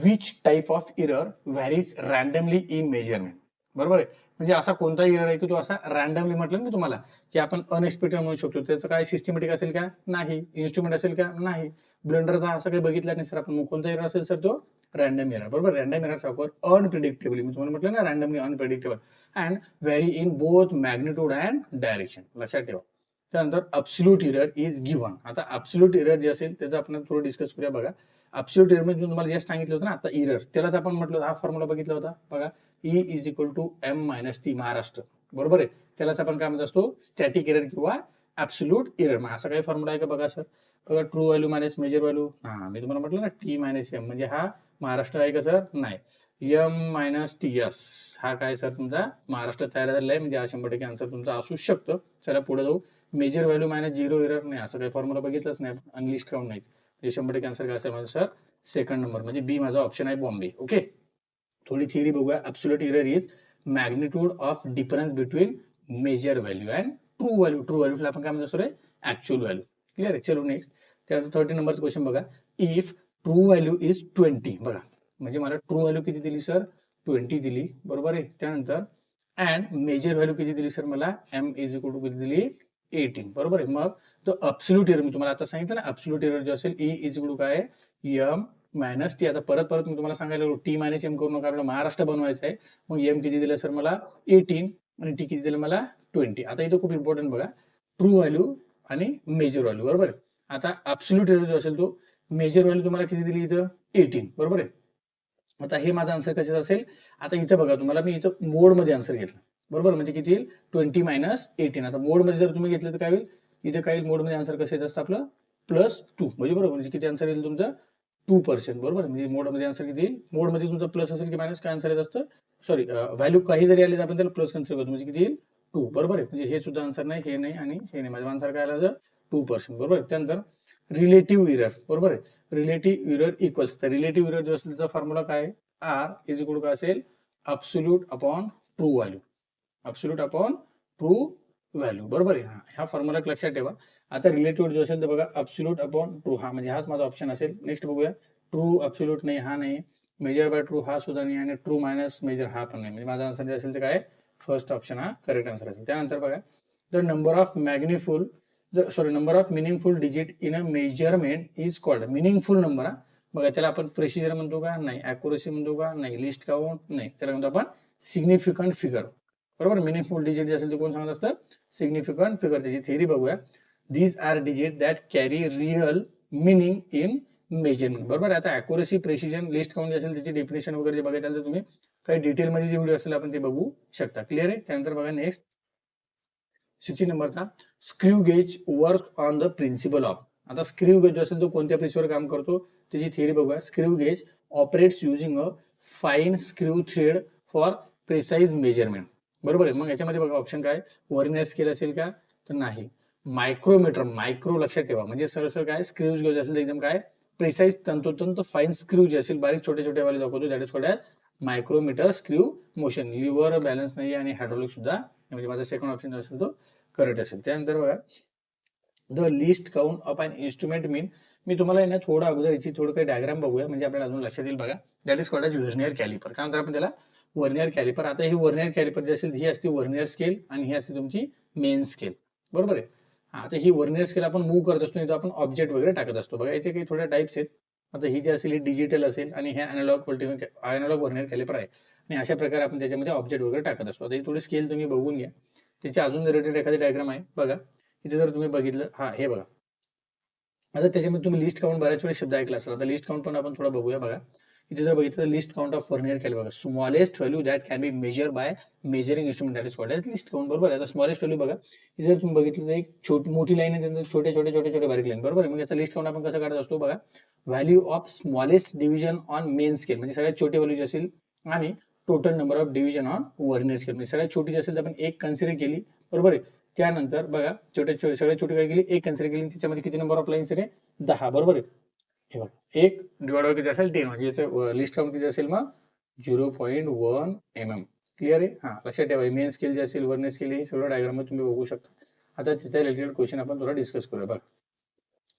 Which type of error varies randomly in measurement. बरोबर आहे. म्हणजे असा कोणता एरर आहे की तो असा रॅन्डमली म्हटलं मी तुम्हाला की आपण अनएक्सपेक्टेड म्हणू शकतो. त्याचं काय सिस्टमॅटिक असेल का? नाही. इन्स्ट्रुमेंट असेल का? नाही. ब्लेंडरचा असं काही बघितलं नाही सर आपण. मग कोणता एरर असेल सर? तो रॅन्डम एरर. बरोबर. Random error occur unpredictably. मी तुम्हाला म्हटलं ना randomly unpredictable and vary in both magnitude and direction. लक्षात ठेवा. त्यानंतर अब्सोल्यूट एरर इज गिव्हन. आता अब्सोल्यूट एरर जे असेल त्याचं आपण थोडं डिस्कस करूया. बघा अब्सोल्यूट एरर म्हणजे तुम्हाला जस्ट सांगितलं होतं ना आता एरर, त्यालाच आपण म्हटलं हा फॉर्म्युला बघितला होता बघा. E is equal to M minus T Maharashtra. बरोबर आहे. त्यालाच आपण काय म्हणत असतो? स्टॅटिक एरर किंवा ऍब्सोल्यूट एरर. मग असा काही फॉर्म्युला आहे का? बघा सर. बघा true value minus measure value. हा मी तुम्हाला म्हटलं ना टी मायनस एम म्हणजे हा महाराष्ट्र आहे का सर? नाही. एम मायनस टी एस हा काय सर तुमचा महाराष्ट्र तयार झालेला आहे. म्हणजे हा 100% आन्सर तुमचा असू शकतो. चला पुढे जाऊ. Measure value minus zero error नाही असं काही फॉर्म्युला बघितलंच नाही. अनलिस्ट काउंट नाही. 100% आन्सर काय असेल माझं सर? सेकंड नंबर म्हणजे बी माझा ऑप्शन आहे बॉम्बे. ओके. थोडी थिअरी बघूया. Absolute error is magnitude of difference between measure value and true value. True व्हॅल्यूला आपण काय म्हणतो सर? Actual value. क्लिअर आहे. चलो नेक्स्ट. त्यानंतर 30 नंबरचा क्वेश्चन बघा. If true value is 20. बघा म्हणजे मला ट्रू व्हॅल्यू किती दिली सर? 20 दिली. बरोबर आहे. त्यानंतर अँड मेजर व्हॅल्यू किती दिली सर मला? एम इज इक्वल टू किती दिली? 18. बरोबर आहे. मग तो अब्सोल्यूट एरर मी तुम्हाला आता सांगितलं ना अब्सोल्यूट एरर जो असेल E इज इक्वल टू काय? M minus T. आता परत परत मी तुम्हाला सांगायला टी मायनस एम करू नका. आपल्याला महाराष्ट्र बनवायचं आहे. मग एम किती दिलं सर मला? 18 आणि टी किती दिलं मला? 20. आता इथं खूप इम्पॉर्टंट बघा. ट्रू व्हॅल्यू आणि मेजर व्हॅल्यू. बरोबर आहे. आता ऍब्सोल्यूट एरर जो असेल तो मेजर व्हॅल्यू तुम्हाला किती दिली इथं? 18. बरोबर आहे. आता हे माझा आन्सर कशाचा असेल? आता इथं बघा तुम्हाला मी इथं मोड मध्ये आन्सर घेतला. बरोबर म्हणजे किती येईल? 20 मायनस 18. आता मोड मध्ये जर तुम्ही घेतलं तर काय होईल? इथे काय मोड मध्ये आन्सर कसं येत असतं आपलं? +2 म्हणजे बरोबर म्हणजे किती आन्सर येईल तुमचं? 2%. बरोबर म्हणजे मोड मध्ये आन्सर किती येईल? मोड मध्ये तुमचं प्लस असेल की मायनस काय आन्सर येत असतं? सॉरी व्हॅल्यू काही जरी आली तर आपण त्याला प्लस कन्सिडर करतो म्हणजे किती येईल? 2. बरोबर आहे. म्हणजे हे सुद्धा आन्सर नाही, हे नाही आणि हे नाही. माझा आन्सर काय आला? 2%. बरोबर. त्यानंतर रिलेटिव्ह एरर. बरोबर आहे. Relative error equals. तर रिलेटिव्ह एरर जो असेल त्याचा फॉर्म्युला काय? आर इज इक्वल टू काय असेल? Absolute upon true value. Absolute upon true value. बरोबर आहे. ह्या फॉर्म्युला लक्षात ठेवा. आता रिलेटिव्ह जो असेल तर बघा अब्सोल्यूट अपॉन ट्रू. हा म्हणजे हाच माझा ऑप्शन असेल. नेक्स्ट बघूया. ट्रू अब्सोल्यूट नाही, हा नाही. मेजर बाय ट्रू हा सुद्धा नाही आणि ट्रू मायनस मेजर हा पण नाही. म्हणजे माझा आन्सर जे असेल ते काय? फर्स्ट ऑप्शन हा करेक्ट आन्सर असेल. त्यानंतर बघा the number of number of meaningful digit in a measurement is called. Meaningful number. बघा त्याला आपण प्रेसिजन म्हणतो का? नाही. अॅक्युरेसी म्हणतो का? नाही. Least count? नाही. त्याला म्हणतो आपण सिग्निफिकंट फिगर. बरोबर. मिनिंगफुल डिजिट जे असेल ते कोण सांगत असतं? Significant figure. त्याची थिअरी बघूया. These are digit that carry real meaning in measurement. बरोबर. आता अॅक्युरेसी, प्रेसिजन, लिस्ट काउंट जे असेल त्याची डेफिनेशन वगैरे जे बघायचं तुम्ही काही डिटेलमध्ये जे व्हिडिओ असेल आपण ते बघू शकता. क्लिअर आहे. त्यानंतर बघा नेक्स्ट 60 नंबरचा screw gauge work on the principle of. आता स्क्रू गेज जो असेल तो कोणत्या प्रिन्सिपल काम करतो त्याची थिअरी बघूया. Screw gauge operates using a fine screw thread for precise measurement. बरोबर आहे. मग याच्यामध्ये बघा ऑप्शन काय? व्हर्नियर स्केल असेल का? तर नाही. मायक्रोमीटर. मायक्रो लक्षात ठेवा म्हणजे सरळ काय स्क्रू गेज असेल एकदम काय प्रिसाइज तंतोतंत फाईन स्क्रू जे असेल बारीक छोटे छोटे वाले दाखवतो that is called micrometer screw motion. Lever balance नाही आणि हायड्रोलिक सुद्धा म्हणजे माझा सेकंड ऑप्शन असेल तो करेक्ट असेल. त्यानंतर बघा the least count of an instrument mean. मी तुम्हाला ना थोडं अगोदर याची थोडं काही डायग्राम बघूया म्हणजे आपल्याला अजून लक्षात येईल. बघा that is called vernier calliper. काय म्हणतात आपण त्याला? Vernier calliper. आता ही व्हर्नियर कॅलिपर जे असेल ही असते व्हर्नियर स्केल आणि ही असते तुमची मेन स्केल. बरोबर आहे. आता ही व्हर्नियर स्केल आपण मूव्ह करत असतो इथं आपण ऑब्जेक्ट वगैरे टाकत असतो. बघा याचे काही थोड्या टाइप्स आहेत. आता ही जी असेल ही डिजिटल असेल आणि हे अॅनालॉग व्हर्नियर कॅलिपर आहे आणि अशा प्रकारे आपण त्याच्यामध्ये ऑब्जेक्ट वगैरे टाकत असतो. आता ही थोडी स्केल तुम्ही बघून घ्या. त्याच्या अजून रिलेटेड एखादी डायग्राम आहे बघा इथे जर तुम्ही बघितलं. हा हे बघा. आता त्याच्यामध्ये तुम्ही लिस्ट काउंट बऱ्याच वेळी शब्द ऐकला असेल. आता लिस्ट काउंट पण आपण थोडा बघूया. बघा इथे जर बघितलं least count of vernier calliper बघा smallest value that can be measure by measuring instrument that is called as least count. बरोबर आहे. आता स्मॉलेस्ट व्हॅल्यू बघा इथे जर तुम्ही बघितलं तर एक छोटी मोठी लाईन आहे त्यानंतर छोटे छोटे छोटे छोटे बारीक लाईन. बरोबर आहे. मग याचा लिस्ट काउंट आपण कसं काढत असतो बघा value of smallest division on main scale म्हणजे सगळ्यात छोटी व्हॅल्यू जी असेल आणि total number of division on vernier scale म्हणजे सगळ्यात छोटी जी असेल तर आपण एक कन्सिडर केली. बरोबर आहे. त्यानंतर बघा सगळ्यात छोटी काय केली, 1 कन्सिडर केली, त्याच्यामध्ये किती नंबर ऑफ लाईन्स आहे, 10, बरोबर आहे. हे बघा 1 डिवाइड किती असेल 10, म्हणजे याचं लिस्ट काउंट किती असेल मग 0.1 mm. क्लिअर आहे. हा, लक्षात ठेवा मेन स्केल जे असेल, वर्नियर स्केल, हे सगळं डायग्राम मध्ये तुम्ही बघू शकता. आता त्याच्या रिलेटेड क्वेश्चन आपण थोडा डिस्कस करूया. बघा,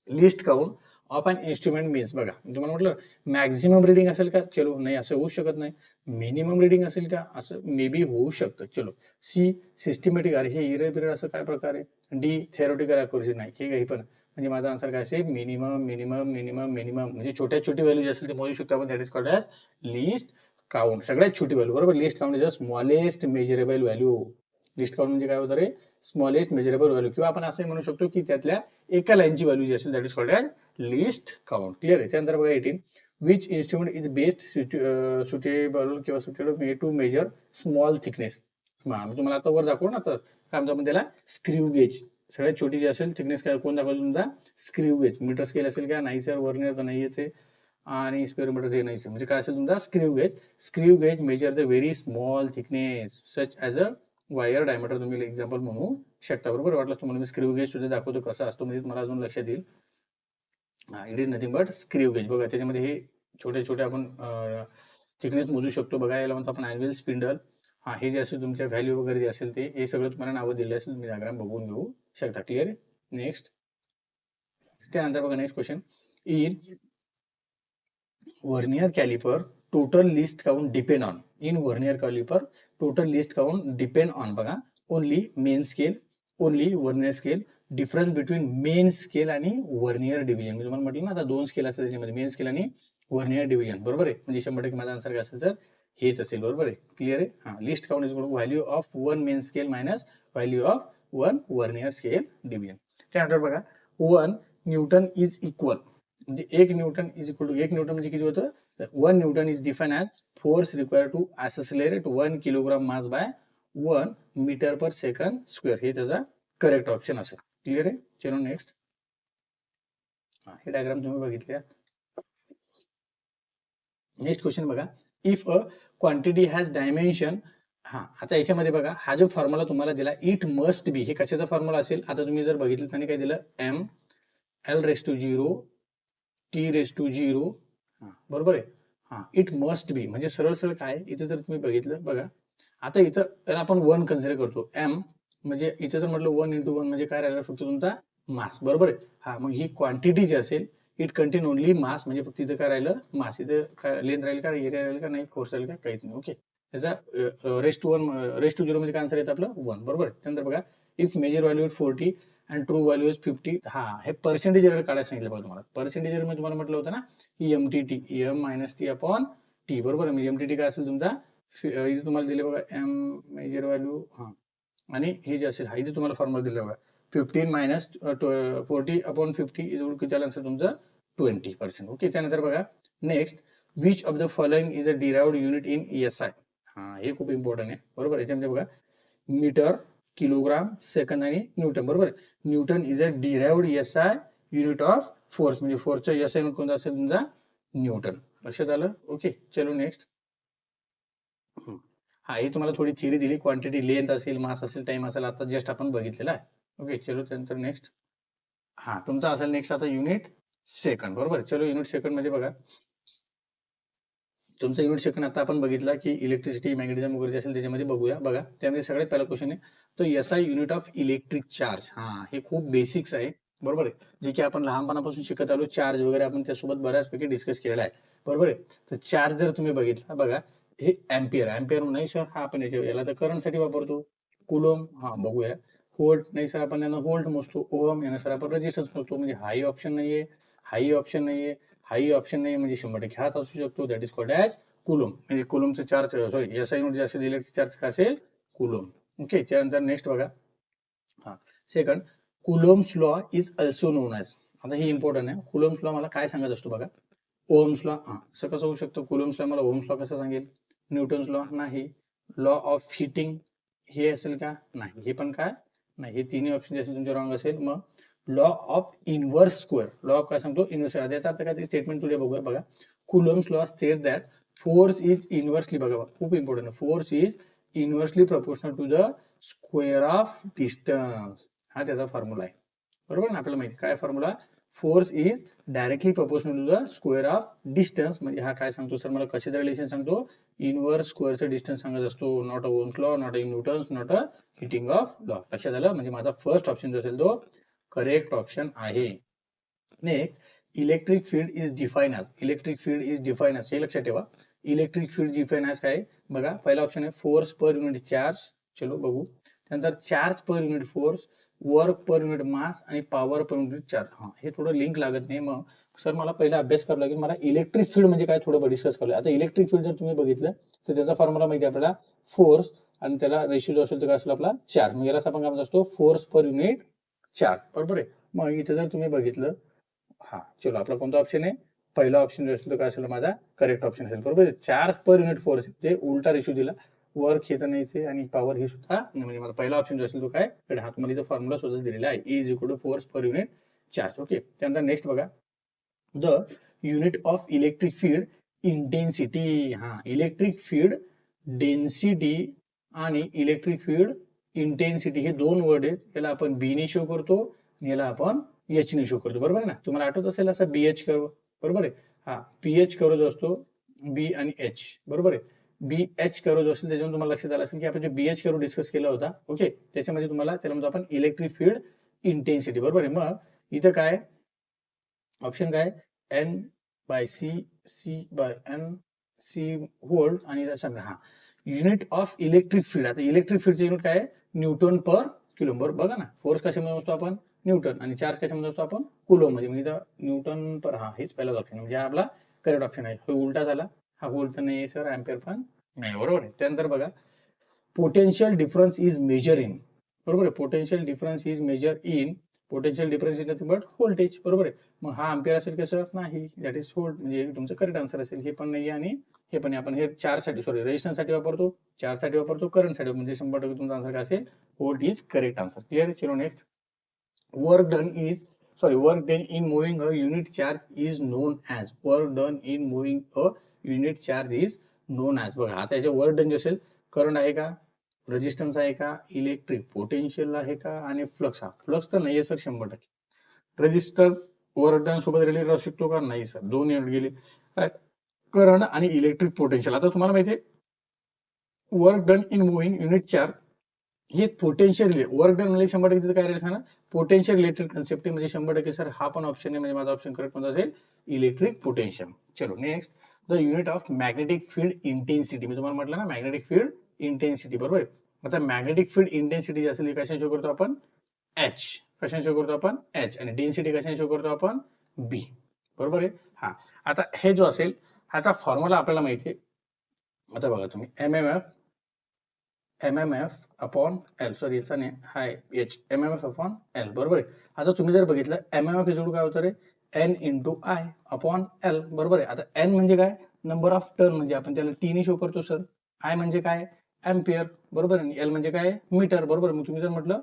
least count of an instrument means, बघा तुम्हाला म्हटलं मॅक्झिमम रिडिंग असेल का, चलो नाही असं होऊ शकत नाही. मिनिमम रिडिंग असेल का, असं मे बी होऊ शकतं. चलो सी सिस्टमॅटिक, अरे हे इरेग्युलर असं काय प्रकार आहे. डी थेरोटिकल अॅक्युरेसी, नाही ठीक आहे. पण म्हणजे माझा आन्सर काय असेल, मिनिमम मिनिमम मिनिमम मिनिमम, म्हणजे छोट्यात छोटी व्हॅल्यू जी असेल ते मोजू शकतो आपण, that is called as least count. सगळ्यात छोटी व्हॅल्यू, बरोबर. List count is a smallest measurable value. List count म्हणजे काय होतं रे, स्मॉलेस्ट मेजरेबल व्हॅल्यू, किंवा आपण असं म्हणू शकतो की त्यातल्या एका लाईनची व्हॅल्यू जी असेल that is called as least count. Clear आहे. त्यानंतर बघा 18, which instrument is best suitable किंवा suitable to measure small thickness. मी तुम्हाला आता वर दाखवू ना, आता काय म्हणतो आपण त्याला, स्क्रू गेज. सगळ्यात छोटी जी असेल थिकनेस काय कोण दाखवतो तुमचा, स्क्रू गेज. मीटर स्केल असेल का, नाही सर. वर्नियर तर नाहीच आहे, आणि स्पेरोमीटर हे नाही, म्हणजे काय असेल तुमचा screw gauge. Screw gauge measure the very small thickness such as a wire diameter. तुम्ही एक्झाम्पल म्हणू शकता, बरोबर. वाटलं तुम्हाला मी स्क्रू गेज सुद्धा दाखवतो कसा असतो, म्हणजे तुम्हाला अजून लक्षात येईल. It is nothing but screw gauge. बघा त्याच्यामध्ये हे छोटे छोटे आपण थिकनेस मोजू शकतो. बघा याला म्हणतो आपण अँव्हिल स्पिंडल. हा, हे जे असेल तुमच्या व्हॅल्यू वगैरे जे असेल ते, हे सगळं तुम्हाला नावं दिले असेल, तुम्ही डायग्राम बघून घेऊ शकता. क्लिअर आहे. नेक्स्ट, त्यानंतर बघा next question, in vernier caliper total least count depend on. In vernier caliper total least count depend on, बघा, only main scale, only vernier scale, difference between main scale आणि vernier division. मी तुम्हाला म्हटलं ना, आता 2 scale असतात त्याच्यामध्ये, main scale आणि वर्नियर डिव्हिजन, बरोबर आहे. म्हणजे 100% माझा आन्सर काय असेल सर, हेच असेल, बरोबर आहे. क्लिअर आहे. हा, least count is value of 1 main scale minus value of 1 vernier scale division. त्यानंतर बघा 1 न्यूटन इज इक्वल, म्हणजे 1 newton is equal to 1 newton म्हणजे किती होतं, 1 newton is define as force required to accelerate 1 kilogram mass by 1 metre per second square. हे त्याचा correct option असेल. Clear आहे. चलो नेक्स्ट, हे डायग्राम तुम्ही बघितले. नेक्स्ट क्वेश्चन बघा, if a quantity has dimension. हा, आता याच्यामध्ये बघा हा जो फॉर्म्युला तुम्हाला दिला, इट मस्ट बी, हे कशाचा फॉर्म्युला असेल. आता तुम्ही जर बघितलं त्याने काय दिलं, M L raise to 0 T raise to 0, बरोबर आहे. हा, इट मस्ट बी म्हणजे सरळ सरळ काय, इथे जर तुम्ही बघितलं बघा, आता इथं आपण 1 कन्सिडर करतो, एम म्हणजे इथे जर म्हटलं 1 × 1 म्हणजे काय राहिलं, फक्त तुमचा मास, बरोबर आहे. हा, मग ही क्वांटिटी जी असेल, इट कंटेन ओनली मास, म्हणजे फक्त इथं काय राहिलं, मास. इथं काय लेंथ राहील का, एरिया राहील का, नाही फोर्स राहील का, काहीच नाही. ओके, त्याचा रेस टू 0 म्हणजे काय आन्सर येतं आपलं 1, बरोबर आहे. त्यानंतर बघा, if measure value 40 and true value is 50. हा, हे पर्सेंटेज एरर काढायला सांगितलं बघा तुम्हाला. पर्सेंटेज एरर मध्ये तुम्हाला म्हटलं होतं ना, की MTT, M minus T upon T, बरोबर आहे. म्हणजे एमटीटी काय असेल तुमचा, इथे तुम्हाला दिले बघा एम मेजर व्हॅल्यू, हा, आणि हे जे असेल, हा इथे तुम्हाला फॉर्म्युला दिला बघा, 15 मायनस 40 अपॉन 50 इज किती आलं असेल तुमचं 20%. ओके, त्यानंतर बघा next, which of the following is a derived unit in SI. हा, हे खूप इम्पॉर्टंट आहे, बरोबर. याच्यामध्ये बघा मीटर, किलोग्राम, सेकंद आणि न्यूटन, बरोबर. Newton is a derived SI unit of force, म्हणजे फोर्सचा एसआय युनिट कोणता असेल तुमचा, न्यूटन. लक्षात आलं. ओके, चलो नेक्स्ट. हा, ही तुम्हाला थोडी थिअरी दिली, क्वांटिटी लेंथ असेल, मास असेल, टाइम असेल, आता जस्ट आपण बघितलेला आहे. ओके, चलो त्यानंतर नेक्स्ट. हा, तुमचा असेल नेक्स्ट आता युनिट सेकंड, बरोबर. चलो युनिट सेकंड मध्ये बघा, तुमचं युनिट सेकंड आता आपण बघितला की इलेक्ट्रिसिटी, मॅग्नेटिझम वगैरे असेल त्याच्यामध्ये बघूया. बघा त्यामध्ये सगळ्यात पहिला क्वेश्चन आहे तो SI unit of electric charge. हा, हे खूप बेसिक्स आहे, बरोबर आहे, जे की आपण लहानपणापासून शिकत आलो. चार्ज वगैरे आपण त्यासोबत बऱ्याचपैकी डिस्कस केलेला आहे, बरोबर आहे. तर चार्ज जर तुम्ही बघितला, बघा हे अँपियर, अँपियर नाही सर, हा आपण याला तर करंटसाठी वापरतो. कुलोम, हा बघूया. व्होल्ट नाही सर, आपण यांना व्होल्ट मोजतो. ओहम यांना सर आपण रेजिस्टन्स मोजतो. म्हणजे हाही ऑप्शन नाहीये, हाही ऑप्शन नाहीये, हाही ऑप्शन नाही, म्हणजे 100% हाच असू शकतो. That is called as coulomb. म्हणजे कुलोमचं चार्ज, सॉरी एसआय युनिट जे असेल इलेक्ट्रिक चार्ज काय असेल, कुलोम. ओके, त्यानंतर नेक्स्ट बघा, हा second, coulomb's law is also known as. आता हे इम्पॉर्टंट आहे. कुलोम्स लॉ मला काय सांगत असतो बघा, ओहम्स लॉ. हा, असं कसं होऊ शकतो, कुलोम्स लॉ मला ओहम्स लॉ कसं सांगेल, न्यूटन्स लॉ नाही, लॉ ऑफ हिटिंग हे असेल का, नाही, हे पण काय नाही, हे तिन्ही ऑप्शन जे असेल तुमचे रॉंग असेल. मग law of inverse square, law of काय सांगतो, इनव्हर्स. याचा अर्थ काय, स्टेटमेंट तुला बघूया. बघा, coulomb's law state that force is inversely, बघा खूप important, force is inversely proportional to the square of distance, हा त्याचा फॉर्म्युला आहे. बरोबर ना, आपल्याला माहिती काय formula, force is directly proportional to the square of distance. म्हणजे हा काय सांगतो सर, मला कशाचं रिलेशन सांगतो, इनवर्स स्क्वेअरचं डिस्टन्स सांगत असतो. Not a Ohm's law, not a Newton's, not a heating of law. लक्षात आलं, म्हणजे माझा फर्स्ट ऑप्शन जो असेल तो करेक्ट ऑप्शन आहे. Next, electric field is define as, electric field is define as, हे लक्षात ठेवा. इलेक्ट्रिक फील्ड डिफाईन ॲज काय, बघा पहिला ऑप्शन आहे फोर्स पर युनिट चार्ज. चलो बघू. त्यानंतर charge per unit force, work per unit mass आणि पॉवर पर युनिट चार्ज. हा, हे थोडं लिंक लागत नाही. मग सर मला पहिला अभ्यास करावा लागेल, मला इलेक्ट्रिक फील्ड म्हणजे काय थोडं डिस्कस करावं. आता इलेक्ट्रिक फील्ड जर तुम्ही बघितलं तर त्याचा फॉर्म्युला माहिती आपल्याला, फोर्स आणि त्याला रेशिओ जो असेल तर काय असेल आपला चार्ज. मग याला आपण काय म्हणत असतो, फोर्स पर युनिट चार्ज. बरोबर आहे. मग इथे जर तुम्ही बघितलं, हा चलो आपला कोणता ऑप्शन आहे, पहिला ऑप्शन जो असेल तो काय असेल माझा करेक्ट ऑप्शन असेल. बरोबर. चार्ज पर युनिट फोर्स, ते उलटा रेशिओ दिला, वर्क हे तर नाहीच आणि पॉवर ही सुद्धा, म्हणजे मला पहिला ऑप्शन जो असेल तो काय, हा तुम्हाला इथं फॉर्म्युला सुद्धा दिलेला आहे, E is equal to force per unit charge. Okay. त्यानंतर नेक्स्ट बघा, the unit of electric field intensity. हा, इलेक्ट्रिक फील्ड डेन्सिटी आणि इलेक्ट्रिक फील्ड इंटेन्सिटी हे दोन वर्ड आहेत. याला आपण बी ने शो करतो आणि याला आपण एच ने शो करतो. बरोबर आहे ना, तुम्हाला आठवत असेल असा बीएच कर्व. बरोबर आहे. हा, पीएच कर्व जो असतो, बी आणि एच. बरोबर आहे. बी एच कर्व जो असेल त्याच्यावर तुम्हाला लक्षात आलं असेल की आपण जे बीएच कर्व डिस्कस केला होता. ओके. त्याच्यामध्ये तुम्हाला त्याला म्हणतो आपण इलेक्ट्रिक फील्ड इंटेन्सिटी. बरोबर आहे. मग इथं काय ऑप्शन काय, N by C, C by N, C volt आणि हा युनिट ऑफ इलेक्ट्रिक फील्ड. आता इलेक्ट्रिक फील्डचे युनिट काय, न्यूटन पर किलोम. बरोबर. बघा ना, फोर्स कशामध्ये असतो आपण, न्यूटन, आणि चार्ज कशामध्ये असतो आपण, कुलोम मध्ये. म्हणजे न्यूटन पर, हा हेच पहिलाच ऑप्शन म्हणजे आपला करेक्ट ऑप्शन आहे. तो उलटा झाला, हा व्होल्ट नाही सर, अँपियर पण नाही. बरोबर आहे. त्यानंतर बघा, potential difference is measure in. बरोबर आहे. Potential difference is measure in, potential difference is nothing but voltage. बरोबर आहे. मग हा अँपियर असेल कसं, नाही, दॅट इज व्होल्ट, म्हणजे तुमचं करेक्ट आन्सर असेल. हे पण नाही आणि हे पण. आपण हे चार्ज साठी, सॉरी रेजिस्टन्स साठी वापरतो, चार्ज साठी वापरतो, करंट साठी, म्हणजे 100% तुमचा आन्सर काय असेल, volt is correct answer. Clear. चलो next, work done is, sorry work done in moving a unit charge is known as, work done in moving a unit charge is known as. बघा आता याचे work done जे असेल, current आहे का, resistance आहे का, इलेक्ट्रिक पोटेन्शियल आहे का, आणि फ्लक्स. हा फ्लक्स तर नाही सर 100%. रेजिस्टन्स वर्क डन सोबत रिलेटेड असू शकतो का, नाही सर, दोन युनिट गेले. करंट आणि इलेक्ट्रिक पोटेन्शियल. आता तुम्हाला माहिती आहे, work done in moving unit charge हे पोटेन्शियल वर्क डन म्हणजे 100% काय राहील सांगा, पोटेन्शियल रिलेटेड कन्सेप्ट, म्हणजे 100% सर हा पण ऑप्शन आहे. म्हणजे माझा ऑप्शन करेक्ट कोणता असेल, इलेक्ट्रिक पोटेन्शियल. चलो next, the unit of magnetic field intensity. मी तुम्हाला म्हटलं ना, मॅग्नेटिक फील्ड इंटेन्सिटी. बरोबर आहे. आता मॅग्नेटिक फील्ड इंटेन्सिटी जी असेल कशाने शो करतो आपण, एच. कशाने शो करतो आपण, एच. आणि डेन्सिटी कशाने शो करतो आपण, बी. बरोबर आहे. हा, आता हे जो असेल ह्याचा फॉर्म्युला आपल्याला माहिती आहे. आता बघा तुम्ही, एमएमएफ अपॉन एल, सॉरी याचा नाही, हाय एच, एमएमएफ अपॉन एल. बरोबर आहे. आता तुम्ही जर बघितलं, एमएमएफ इज काय होतं रे, N into I upon L. बरोबर आहे. आता एन म्हणजे काय, नंबर ऑफ टर्न, म्हणजे आपण त्याला टी ने शो करतो सर. आय म्हणजे काय, अँपियर. बरोबर आहे. एल म्हणजे काय, मीटर. बरोबर. मग तुम्ही जर म्हटलं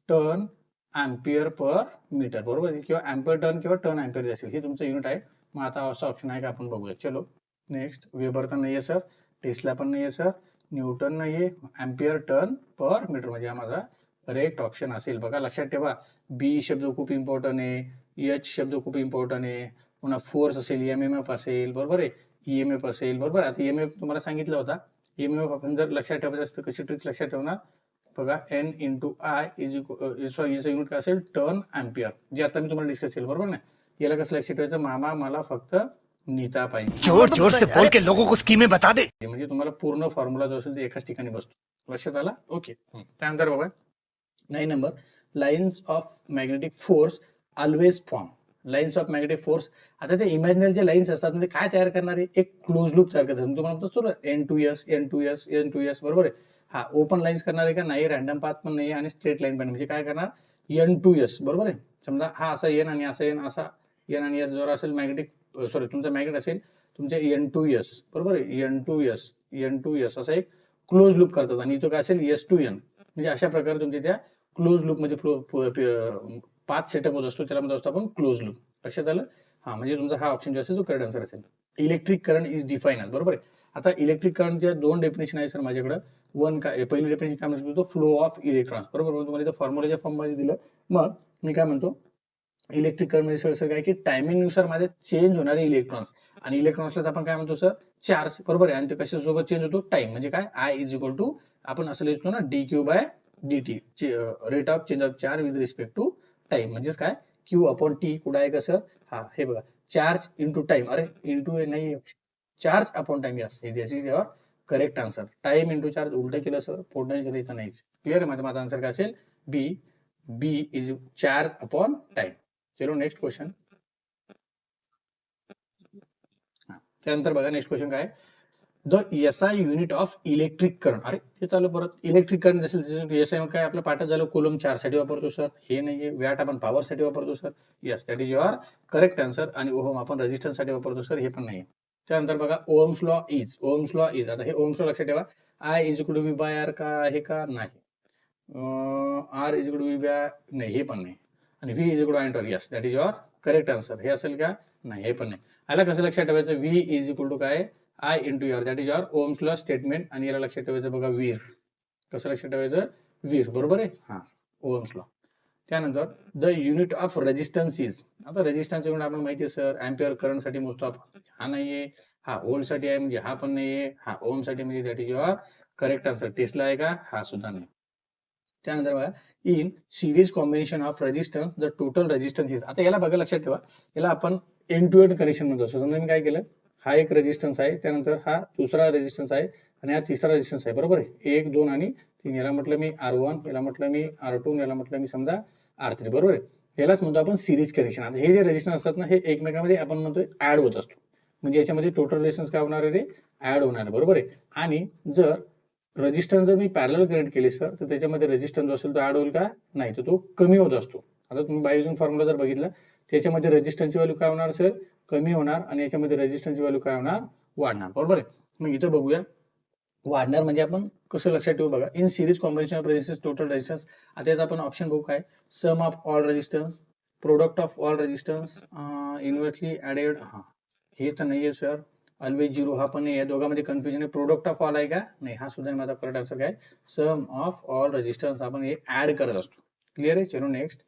टर्न अँपियर पर मीटर. बरोबर, किंवा अँपियर टर्न किंवा टर्न अँपियर असेल, हे तुमचं युनिट आहे. मग आता असा ऑप्शन आहे का, आपण बघूया. चलो नेक्स्ट, वेबर तर नाहीये सर, टेस्ला पण नाहीये सर, न्यूटन नाहीये, अँपियर टर्न पर मीटर, म्हणजे हा माझा करेक्ट ऑप्शन असेल. बघा लक्षात ठेवा, बी शब्द खूप इम्पॉर्टंट आहे, एच शब्द खूप इम्पॉर्टंट आहे, पुन्हा फोर्स असेल, एमएमएफ असेल. बरोबर आहे. ईएमएफ असेल. बरोबर. आता ईएमएफ तुम्हाला सांगितलं होता, ईएमएफ आपण जर लक्षात ठेवायचं असतं, कशी ट्रिक लक्षात ठेवणार, बघा, N into I is sorry याचं युनिट काय असेल, टर्न अँपियर, जे आता मी तुम्हाला डिस्कस केलं. बरोबर ना. याला कसं लक्षात ठेवायचं, मामा मला फक्त नीता पाहिजे, जोर जोर से बोल के लोगों को स्कीमें बता दे, म्हणजे तुम्हाला पूर्ण फॉर्म्युला जो असेल ते एकाच ठिकाणी बसतो. लक्षात आला. ओके. त्यानंतर बघा 9 number, lines of magnetic force always form. Lines of magnetic force, आता ते इमॅजिनरी जे लाईन्स असतात म्हणजे काय तयार करणारे, एक क्लोज लूप तयार करतात. तुम्हाला म्हणतो N to S, N to S, N to S. बरोबर आहे. हा, ओपन लाईन्स करणार आहे का, नाही, रॅन्डम पाथ पण नाही, आणि स्ट्रेट लाईन पण, म्हणजे काय करणार, एन टू एस. बरोबर आहे. समजा हा असा एन आणि असा एन, असा एन आणि एस जर असेल मॅग्नेटिक, सॉरी तुमचा मॅग्नेट असेल तुमचे एन टू एस. बरोबर आहे. N to S, N to S असा एक क्लोज लूप करतात, आणि तो काय असेल एस टू एन. म्हणजे अशा प्रकारे तुमच्या त्या क्लोज लूप मध्ये पाथ सेटअप होत असतो, त्याला म्हणतो असतो आपण क्लोज लूप. लक्षात आलं. हा, म्हणजे तुमचा हा ऑप्शन जो असेल तो करेक्ट आन्सर असेल. इलेक्ट्रिक करंट इज डिफाईन, बरोबर आहे. आता इलेक्ट्रिक करंटच्या दोन डेफिनेशन आहे सर माझ्याकडे. वन काय, पहिली डेफिनेशन काय म्हणतो, फ्लो ऑफ इलेक्ट्रॉन्स, बरोबर. मग तुम्हाला इथं फॉर्म्युलाच्या फॉर्म मध्ये दिलं. मग मी काय म्हणतो, इलेक्ट्रिक करंट म्हणजे सर काय की टायमिंग नुसार माझे चेंज होणारे इलेक्ट्रॉन्स, आणि इलेक्ट्रॉन्सला आपण काय म्हणतो सर, चार्ज, बरोबर आहे. आणि ते कशासोबत चेंज होतो, टाइम. म्हणजे काय, आय इज इक्वल टू आपण असं लिहितो ना, D Q by D T, rate of change of charge with respect to time. म्हणजेच काय, क्यू अपॉन टी कुठं आहे का सर, हा हे बघा, चार्ज इंटू टाइम. अरे इंटू नाही, charge upon time. Yes, this is your correct answer. Time into charge उलट केलं सर, पोटेन्शियल इथं नाहीच. क्लिअर आहे. माझा आन्सर काय असेल, B. B is charge upon time. चलो नेक्स्ट क्वेश्चन. त्यानंतर बघा नेक्स्ट क्वेश्चन काय, the SI unit of electric current. अरे ते चालू परत, इलेक्ट्रिक करंट असेल एसआय काय आपलं पाठात झालं, कोलम चार्ज साठी वापरतो सर, हे नाहीये. वॅट आपण पॉवर साठी वापरतो sir, yes that is your correct answer. आणि ओहम आपण रेजिस्टन्स साठी वापरतो सर, हे पण नाही. त्यानंतर बघा, ohm's law is, ohm's law is, आता हे ओहम्स लॉ लक्षात ठेवा, I is equal to V by R का आहे का, नाही. R is equal to V by, नाही हे पण नाही. आणि V is equal to I into, yes that is your correct answer. हे असेल का, नाही हे पण नाही. याला कसं लक्षात ठेवायचं, व्ही इज इक्वल टू काय, I into R, that is your ohm's law statement. आणि याला लक्षात ठेवायचं बघा, वीर. कसं लक्षात ठेवायचं, वीर, बरोबर आहे. हा, ओहम्स लॉ. त्यानंतर the unit of resistance is, आता रेजिस्टन्स युनिट आपल्याला माहिती आहे सर, अँपियर करंट साठी मोजतो आपण, हा नाहीये. हा व्होल्ट साठी आहे म्हणजे हा पण नाहीये. हा ओहम साठी म्हणजे that is your correct answer. Tesla आहे का, हा सुद्धा नाही. त्यानंतर बघा, in series combination of resistance the total resistance is. आता याला बघा लक्षात ठेवा, याला आपण एंड टू एंड कनेक्शन म्हणतो. समजा मी काय केलं, हा एक रेजिस्टन्स आहे, त्यानंतर हा दुसरा रेजिस्टन्स आहे, आणि हा तिसरा रेजिस्टन्स आहे, बरोबर आहे. 1, 2 आणि 3. याला म्हटलं मी R1, याला म्हटलं मी R2, याला म्हटलं मी समजा R3, बरोबर आहे. यालाच म्हणतो आपण सिरीज कनेक्शन. आता हे जे रेजिस्टन्स असतात ना, हे एकमेकांमध्ये आपण म्हणतोय ऍड होत असतो. म्हणजे याच्यामध्ये टोटल रेजिस्टन्स काय होणार आहे, ऍड होणार आहे, बरोबर आहे. आणि जर रेजिस्टन्स जर मी पॅरलल कनेक्ट केले सर, तर त्याच्यामध्ये रेजिस्टन्स जो असेल तो ऍड होईल का, नाही, तर तो कमी होत असतो. आता तुम्ही बायझून फॉर्म्युला जर बघितला, त्याच्यामध्ये रेजिस्टन्सची व्हॅल्यू काय होणार सर, कमी होणार, आणि याच्यामध्ये रेजिस्टन्सची व्हॅल्यू काय होणार, वाढणार, बरोबर आहे. मग इथं बघूया, वाढणार म्हणजे आपण कसं लक्षात ठेवू बघा, in series combination of resistance total resistance. आता याचा आपण ऑप्शन बघू काय, sum of all resistance, product of all resistance, inversely added. हा हे तर नाहीये सर, ऑलवेज झिरो हा पण नाही आहे. दोघांमध्ये कन्फ्युजन आहे. प्रोडक्ट ऑफ ऑल आहे का, नाही, हा सुद्धा माझा करेक्ट आन्सर काय, सम ऑफ ऑल रेजिस्टन्स आपण हे ऍड करत असतो. क्लिअर आहे. चलो next.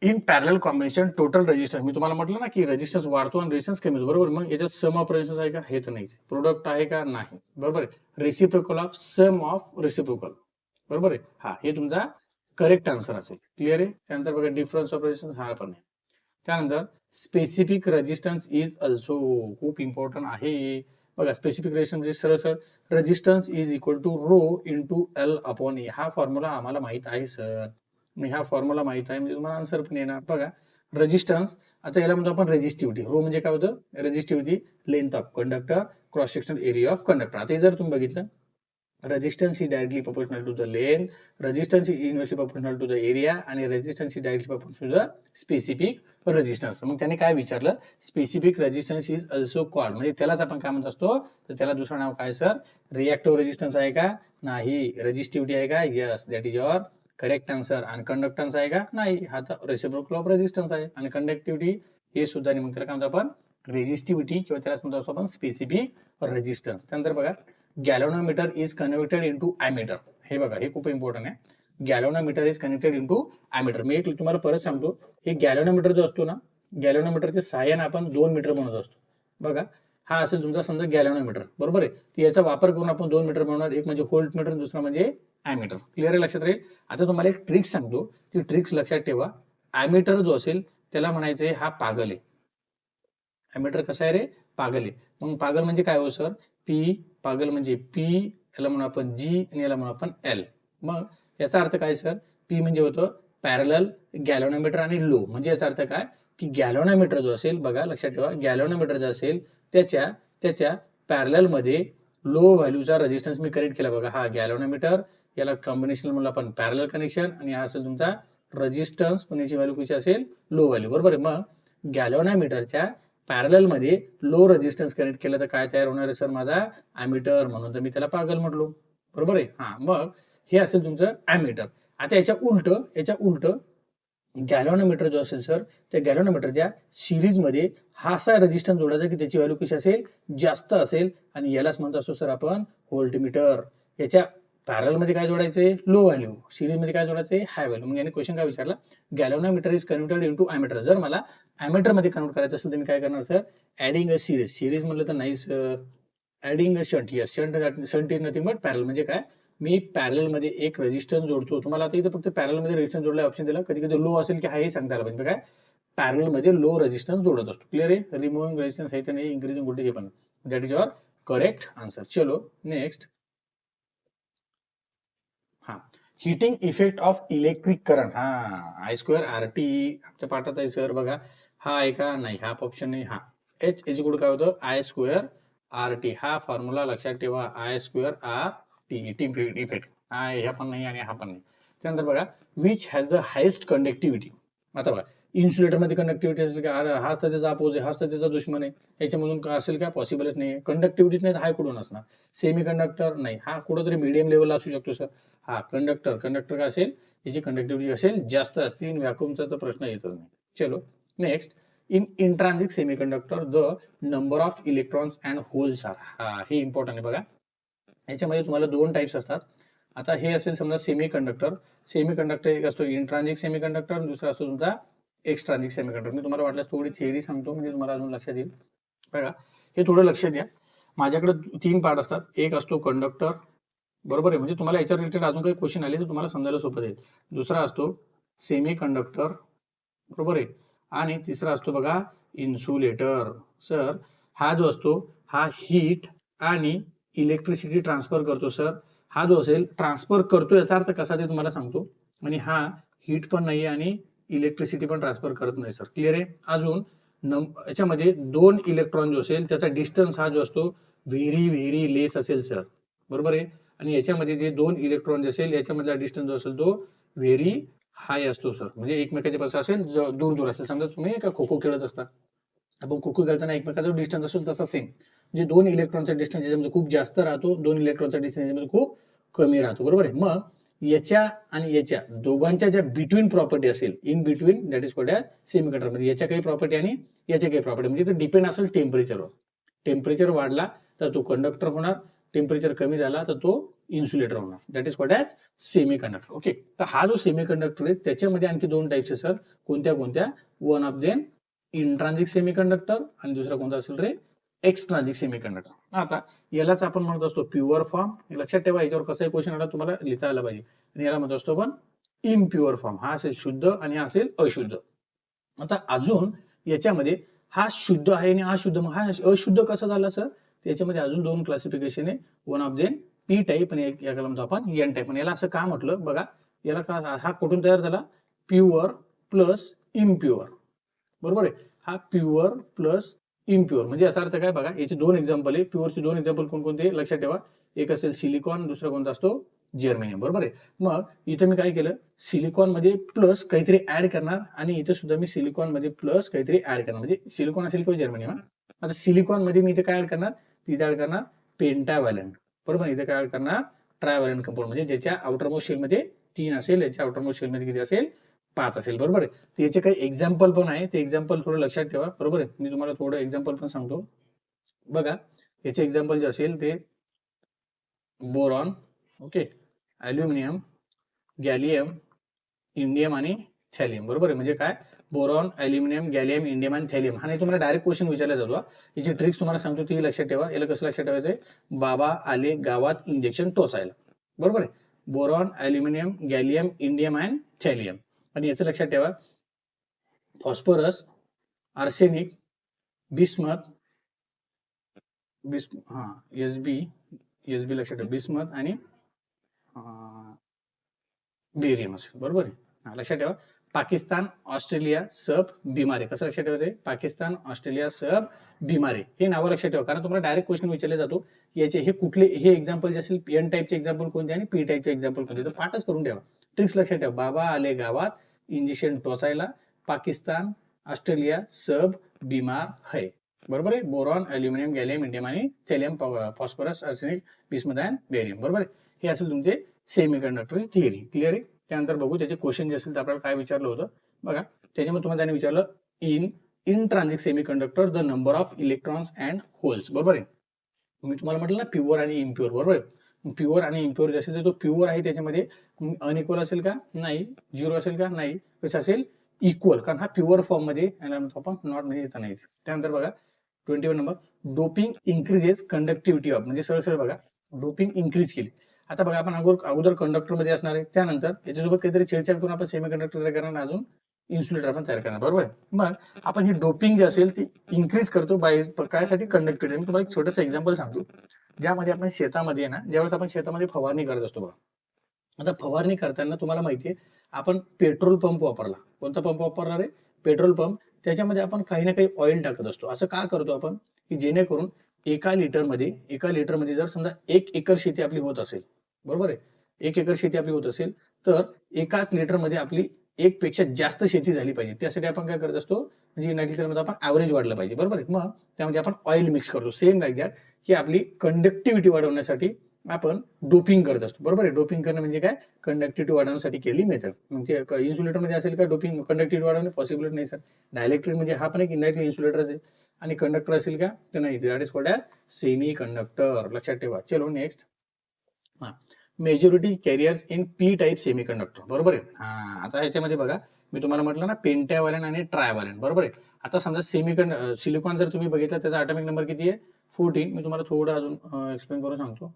In parallel combination total resistance, मी तुम्हाला म्हटलं ना की रेजिस्टन्स वाढतो आणि रेजिस्टन्स कमी होतो, बरोबर. मग याच्यात सम ऑफ रेजिस्टन्स आहे का, हे तर नाही. प्रोडक्ट आहे का, नाही, बरोबर आहे. Reciprocal of sum of reciprocal, बरोबर आहे. हा हे तुमचा करेक्ट आन्सर असेल. क्लिअर आहे. त्यानंतर बघा, डिफरन्स ऑफ रेजिस्टन्स, हा पण नाही. त्यानंतर स्पेसिफिक रेजिस्टन्स इज ऑल्सो, खूप इम्पॉर्टंट आहे बघा. स्पेसिफिक रेजिस्टन्स सरळ sir, resistance is equal to rho into L upon A. हा फॉर्म्युला आम्हाला माहित आहे सर, मी हा फॉर्म्युला माहित आहे म्हणजे तुम्हाला आन्सर पण येणार. बघा, रेजिस्टन्स, आता याला म्हणतो आपण रेजिस्टिव्हिटी. रो म्हणजे काय होतं, resistivity, length of conductor, cross sectional area of conductor. आता जर तुम्ही बघितलं, resistance is directly proportional to the length, resistance is inversely proportional to the area, आणि resistance is directly proportional to the specific resistance. मग त्याने काय विचारलं, specific resistance is also called, म्हणजे त्यालाच आपण काय म्हणत असतो, तर त्याला दुसरं नाव काय सर, रिएक्टिव्ह रेजिस्टन्स आहे का, नाही. रेजिस्टिव्हिटी आहे का, yes that is your correct answer. आणि कंडक्टन्स आहे का, नाही. हा तर रेसिप्रोकल ऑफ रेजिस्टन्स आहे. आणि कंडक्टिव्हिटी हे सुद्धा नाही. मग त्याला काय म्हणतो आपण, रेजिस्टिव्हिटी, किंवा त्यालाच म्हणतो असतो आपण स्पेसिफिक रेजिस्टन्स. त्यानंतर बघा, गॅलोनोमीटर इज कनेक्टेड इनटू ॲमीटर. हे बघा, हे खूप इम्पॉर्टंट आहे. गॅलोनोमीटर इज कनेक्टेड इनटू ॲमीटर. मी एक तुम्हाला परत सांगतो, हे गॅलोनोमीटर जो असतो ना, गॅलोनोमीटरच्या सहाय्याने आपण 2 मीटर बनवत असतो. बघा, हा असेल तुमचा समजा गॅलोनोमीटर, बरोबर आहे. तर याचा वापर करून आपण 2 मीटर बनवणार. एक म्हणजे व्होल्ट मीटर, दुसरा म्हणजे ॲमीटर. क्लिअर आहे, लक्षात राहील. आता तुम्हाला एक ट्रिक सांगतो, ती ट्रिक्स लक्षात ठेवा. ॲमीटर जो असेल त्याला म्हणायचं हा पागल आहे. ॲमीटर कसा आहे रे, पागल आहे. मग पागल म्हणजे काय हो सर, पी, पागल म्हणजे पी, याला म्हणून आपण जी, आणि याला म्हणून आपण एल. मग याचा अर्थ काय सर, पी म्हणजे होतं पॅरलल, गॅलोनोमीटर आणि लो. म्हणजे याचा अर्थ काय, की गॅलोनोमीटर जो असेल, बघा लक्षात ठेवा, गॅलोनोमीटर जो असेल त्याच्या पॅरलल मध्ये लो व्हॅल्यूचा रेजिस्टन्स मी कनेक्ट केला. बघा, हा गॅलोनोमीटर, याला कॉम्बिनेशन म्हणून आपण पॅरलल कनेक्शन, आणि हा असेल तुमचा रेजिस्टन्स, पण याची व्हॅल्यू कशी असेल, लो व्हॅल्यू, बरोबर आहे. मग गॅलोनोमीटरच्या पॅरलल मध्ये लो रेजिस्टन्स कनेक्ट केलं तर काय तयार होणार आहे सर, माझा ॲमीटर. म्हणून तर मी त्याला पागल म्हटलो, बरोबर आहे. हा, मग हे असेल तुमचं ॲमीटर. आता याच्या उलट गॅल्व्हॅनोमीटर जो असेल सर, त्या गॅल्व्हॅनोमीटरच्या सिरीजमध्ये हा असा रेजिस्टन्स जोडायचा की त्याची व्हॅल्यू कशी असेल, जास्त असेल, आणि यालाच म्हणत असतो सर आपण व्होल्टमीटर. याच्या पॅरल मध्ये काय जोडायचे, लो व्हॅल्यू, सिरीज मध्ये काय जोडायचे, हाय व्हॅल्यू. मग याने क्वेश्चन काय विचारला, गॅल्व्हॅनोमीटर इज कन्व्हर्टेड इनटू अॅमीटर. जर मला अॅमीटर मध्ये कन्व्हर्ट करायचं असेल तर मी काय करणार सर, ऍडिंग अ सिरीज. सिरीज म्हणलं तर नाही sir, adding a shunt. Yes, shunt is nothing but पॅरल. म्हणजे काय, मी पॅरल मध्ये एक रेजिस्टन्स जोडतो. तुम्हाला आता इथं फक्त पॅरल मध्ये रेजिस्टन्स जोडला ऑप्शन दिला, कधी कधी लो असेल की हाय हे सांगता आलं पाहिजे. काय, पॅरल मध्ये लो रेजिस्टन्स जोडत असतो. क्लिअर आहे. रिमूव्हिंग रेजिस्टन्स आहे तर नाही, इन्क्रीजिंग व्होल्टेज हे पण. That is your correct answer. चलो नेक्स्ट. हा, heating effect of electric current. हा, I स्क्वेअर RT आमच्या पाठात आहे सर. बघा हा आहे का, नाही, हा ऑप्शन नाही. हा H इज इक्वल काय होतं, I स्क्वेअर RT. हा फॉर्म्युला लक्षात ठेवा, I square RT. Heating effect हा, ह्या पण नाही आणि हा पण नाही. त्यानंतर बघा, which has the highest conductivity. आता बघा, इन्सुलेटर मध्ये कंडक्टिव्हिटी असेल का, हा तर त्याचा अपोज आहे, हा तर त्याचा दुश्मन आहे, याच्यामधून का असेल का, पॉसिबलच नाही. कंडक्टिव्हिटी नाही तर हा कुठून असणार. सेमी कंडक्टर नाही, हा कुठंतरी मीडियम लेवलला असू शकतो सर. हा कंडक्टर काय असेल, याची कंडक्टिव्हिटी असेल जास्त असते. व्हॅक्यूमचा तर प्रश्न येतच नाही. चलो next. In intrinsic semiconductor the number of electrons and holes are. हा, हे इम्पॉर्टंट आहे. बघा, याच्यामध्ये तुम्हाला दोन टाइप्स असतात. आता हे असेल समजा सेमीकंडक्टर एक असतो इंट्रान्सिक सेमीकंडक्टर, दुसरा असतो तुमचा एक्सट्रान्सिक सेमीकंडक्टर. मी तुम्हाला वाटलं थोडी थिअरी सांगतो म्हणजे तुम्हाला अजून लक्षात येईल. बघा, हे थोडं लक्षात द्या. माझ्याकडे 3 पार्ट असतात. एक असतो कंडक्टर, बरोबर आहे, म्हणजे तुम्हाला याच्या रिलेटेड अजून काही क्वेश्चन आले तर तुम्हाला समजायला सोपं जाईल. दुसरा असतो सेमी कंडक्टर, बरोबर आहे, आणि तिसरा असतो बघा इन्सुलेटर. सर, हा जो असतो हा हीट आणि इलेक्ट्रिसिटी ट्रान्सफर करतो. सर, हा जो असेल ट्रान्सफर करतो याचा अर्थ कसा ते तुम्हाला सांगतो. आणि हा हीट पण नाही आणि इलेक्ट्रिसिटी पण ट्रान्सफर करत नाही सर. क्लिअर आहे. अजून याच्यामध्ये 2 इलेक्ट्रॉन जो असेल त्याचा डिस्टन्स हा जो असतो व्हेरी व्हेरी लेस असेल सर, बरोबर आहे. आणि याच्यामध्ये जे 2 इलेक्ट्रॉन जे असेल याच्यामधला डिस्टन्स जो असेल तो व्हेरी हाय असतो सर. म्हणजे एकमेकाच्या पासून असेल दूर दूर असेल. समजा तुम्ही का खो खो खेळत असता, आपण खो खो खेळताना एकमेकाचा डिस्टन्स असेल तसा सेम, म्हणजे 2 इलेक्ट्रॉनचा डिस्टन्स याच्यामध्ये खूप जास्त राहतो, 2 इलेक्ट्रॉनचा डिस्टन्स याच्यामध्ये खूप कमी राहतो, बरोबर आहे. मग याच्या आणि याच्या दोघांच्या ज्या बिटवीन प्रॉपर्टी असेल, in between, that is called as semiconductor. म्हणजे याच्या काही प्रॉपर्टी आणि याच्या काही प्रॉपर्टी, म्हणजे ते डिपेंड असेल टेम्परेचरवर. टेम्परेचर वाढला तर तो कंडक्टर होणार, टेम्परेचर कमी झाला तर तो इन्सुलेटर होणार. That is called as semiconductor. Okay, तर हा जो सेमीकंडक्टर आहे त्याच्यामध्ये आणखी 2 टाइप्स आहेत सर. कोणत्या, one of them intrinsic semiconductor आणि दुसरा कोणता असेल रे, एक्सट्रान्सिक सेमीकंडक्टर. आता यालाच आपण म्हणत असतो प्युअर फॉर्म. लक्षात ठेवा, याच्यावर कसाही क्वेश्चन आला तुम्हाला लिहिता आला पाहिजे. आणि याला म्हणत असतो आपण इम्प्युअर फॉर्म. हा असेल शुद्ध आणि हा असेल अशुद्ध. आता अजून याच्यामध्ये हा शुद्ध आहे आणि अशुद्ध, मग हा अशुद्ध कसा झाला सर, त्याच्यामध्ये अजून 2 क्लासिफिकेशन आहे. One of them P type आणि याला म्हणतो आपण एन टाईप. आणि याला असं का म्हटलं बघा, याला का, हा कुठून तयार झाला, प्युअर प्लस इम्प्युअर, बरोबर आहे. हा प्युअर प्लस इम्प्युअर म्हणजे याचा अर्थ काय बघा, याचे 2 एक्झाम्पल आहे. प्युअरचे 2 एक्झाम्पल कोणकोणते लक्षात ठेवा. एक असेल सिलिकॉन, दुसरा कोणता असतो जर्मेनियम, बरोबर आहे. मग इथं मी काय केलं, सिलिकॉन मध्ये प्लस काहीतरी ऍड करणार आणि इथं सुद्धा मी सिलिकॉन मध्ये प्लस काहीतरी ऍड करणार, म्हणजे सिलिकॉन असेल किंवा जर्मेनियम. आता सिलिकॉन मध्ये मी इथे काय ऍड करणार, तिथे ऍड करणार पेंटाव्हॅलंट, बरोबर. इथे काय ऍड करणार, ट्रायव्हॅलंट कंपाऊंड, म्हणजे ज्याच्या आउटरमोस्ट शेल मध्ये 3 असेल, याच्या आउटरमोस्ट शेल मध्ये किती असेल, 5 असेल, बरोबर आहे. तर याचे काही एक्झाम्पल पण आहे, ते एक्झाम्पल थोडं लक्षात ठेवा, बरोबर आहे. मी तुम्हाला थोडं एक्झाम्पल पण सांगतो. बघा, याचे एक्झाम्पल जे असेल ते boron, okay, aluminium, gallium, indium आणि थॅलियम, बरोबर आहे. म्हणजे काय, बोरॉन, अल्युमिनियम, गॅलियम, इंडियम आणि थॅलियम. हा नाही तुम्हाला डायरेक्ट क्वेश्चन विचारला जातो. याची ट्रिक्स तुम्हाला सांगतो ती लक्षात ठेवा. याला कसं लक्षात ठेवायचंय, बाबा आले गावात इंजेक्शन टोचायला, बरोबर आहे. बोरॉन, अल्युमिनियम, गॅलियम, इंडियम आणि थॅलियम. आणि याचं लक्षात ठेवा, फॉस्फरस, आर्सेनिक, बिस्मथ, एसबी लक्षात ठेवा, बिस्मथ आणि बेरियम असेल, बरोबर आहे. लक्षात ठेवा, पाकिस्तान, ऑस्ट्रेलिया, सब, बिमारी. कसं लक्षात ठेवायचं, पाकिस्तान, ऑस्ट्रेलिया, सब, बिमारी. हे नावं लक्षात ठेवा, कारण तुम्हाला डायरेक्ट क्वेश्चन विचारले जातो याचे हे कुठले, हे एक्झाम्पल जे असेल एन टाईपचे एक्झाम्पल कोणते आणि पी टाईपचे एक्झाम्पल कोणते, तर पाठच करून ठेवा. ट्रिक्स लक्षात ठेवा, बाबा आले गावात इंजेक्शन टोचायला, पाकिस्तान, ऑस्ट्रेलिया, सब, बिमार है, बरोबर आहे. बोरॉन, अल्युमिनियम, गॅलियम, इंडियम आणि थॅलियम, फॉस्फरस, आर्सेनिक, बिस्मथ आणि बेरियम, बरोबर आहे. हे असेल तुमचे सेमीकंडक्टरची थिअरी. क्लिअर आहे. त्यानंतर बघू त्याचे क्वेश्चन जे असेल तर आपल्याला काय विचारलं होतं बघा त्याच्यामध्ये तुम्हाला त्याने विचारलं in transit semiconductor the number of electrons and holes, बरोबर आहे. मी तुम्हाला म्हटलं ना प्युअर आणि इम्प्युअर, बरोबर आहे. प्युअर आणि इम्प्युअर जे असेल तर तो प्युअर आहे त्याच्यामध्ये अनइक्वल असेल का, नाही. झिरो असेल का, नाही. कसं असेल, इक्वल, कारण हा प्युअर फॉर्म मध्ये आपण नॉट म्हणजे येत नाही. त्यानंतर बघा 21 number, doping increases conductivity of, म्हणजे सरळ सरळ बघा डोपिंग इन्क्रीज केली. आता बघा आपण अगोदर कंडक्टर मध्ये असणार आहे, त्यानंतर याच्यासोबत काहीतरी छेडछाड करून आपण सेमी कंडक्टर तयार करणार, अजून इन्सुलेटर आपण तयार करणार, बरोबर आहे. मग आपण ही डोपिंग जे असेल ती इन्क्रीज करतो बाय कायसाठी, कंडक्टिव्हिटी. मी तुम्हाला एक छोटंसं एक्झाम्पल सांगतो, ज्यामध्ये आपण शेतामध्ये आहे ना, ज्यावेळेस आपण शेतामध्ये फवारणी करत असतो बघा. आता फवारणी करताना तुम्हाला माहितीये आपण पेट्रोल पंप वापरला. कोणता पंप वापरणार आहे, पेट्रोल पंप. त्याच्यामध्ये आपण काही ना काही ऑइल टाकत असतो. असं का करतो आपण, की जेणेकरून एका लिटरमध्ये जर समजा 1 एकर शेती आपली होत असेल, बरोबर आहे, 1 एकर शेती आपली होत असेल, तर एकाच लिटरमध्ये आपली 1 पेक्षा जास्त शेती झाली पाहिजे. त्यासाठी आपण काय करत असतो, म्हणजे युनायटेड लिटरमध्ये आपण ऍव्हरेज वाढलं पाहिजे, बरोबर आहे. मग त्यामध्ये आपण ऑइल मिक्स करतो. सेम लाईक दॅट, की आपली कंडक्टिव्हिटी वाढवण्यासाठी आपण डोपिंग करत असतो, बरोबर आहे. डोपिंग करणं म्हणजे काय, कंडक्टिव्हिटी वाढवण्यासाठी केली मेथड. म्हणजे इन्सुलेटर मध्ये असेल का डोपिंग कंडक्टिव्हिटी वाढवणे, पॉसिबल नाही सर. डायलेक्ट्रिक म्हणजे हा पण एक इनडायरेक्टली इन्सुलेटर असेल, आणि कंडक्टर असेल का, तर नाही, that is called as semi conductor. लक्षात ठेवा. चलो नेक्स्ट. हा, majority carriers in P type semi conductor, बरोबर आहे. हा, आता ह्याच्यामध्ये बघा मी तुम्हाला म्हटलं ना पेंटॅव्हॅलेंट आणि ट्रायव्हॅलेंट, बरोबर आहे. आता समजा सिलिकॉन जर तुम्ही बघितलं, त्याचा ॲटॉमिक नंबर किती आहे, 14. मी तुम्हाला थोडं अजून एक्सप्लेन करून सांगतो.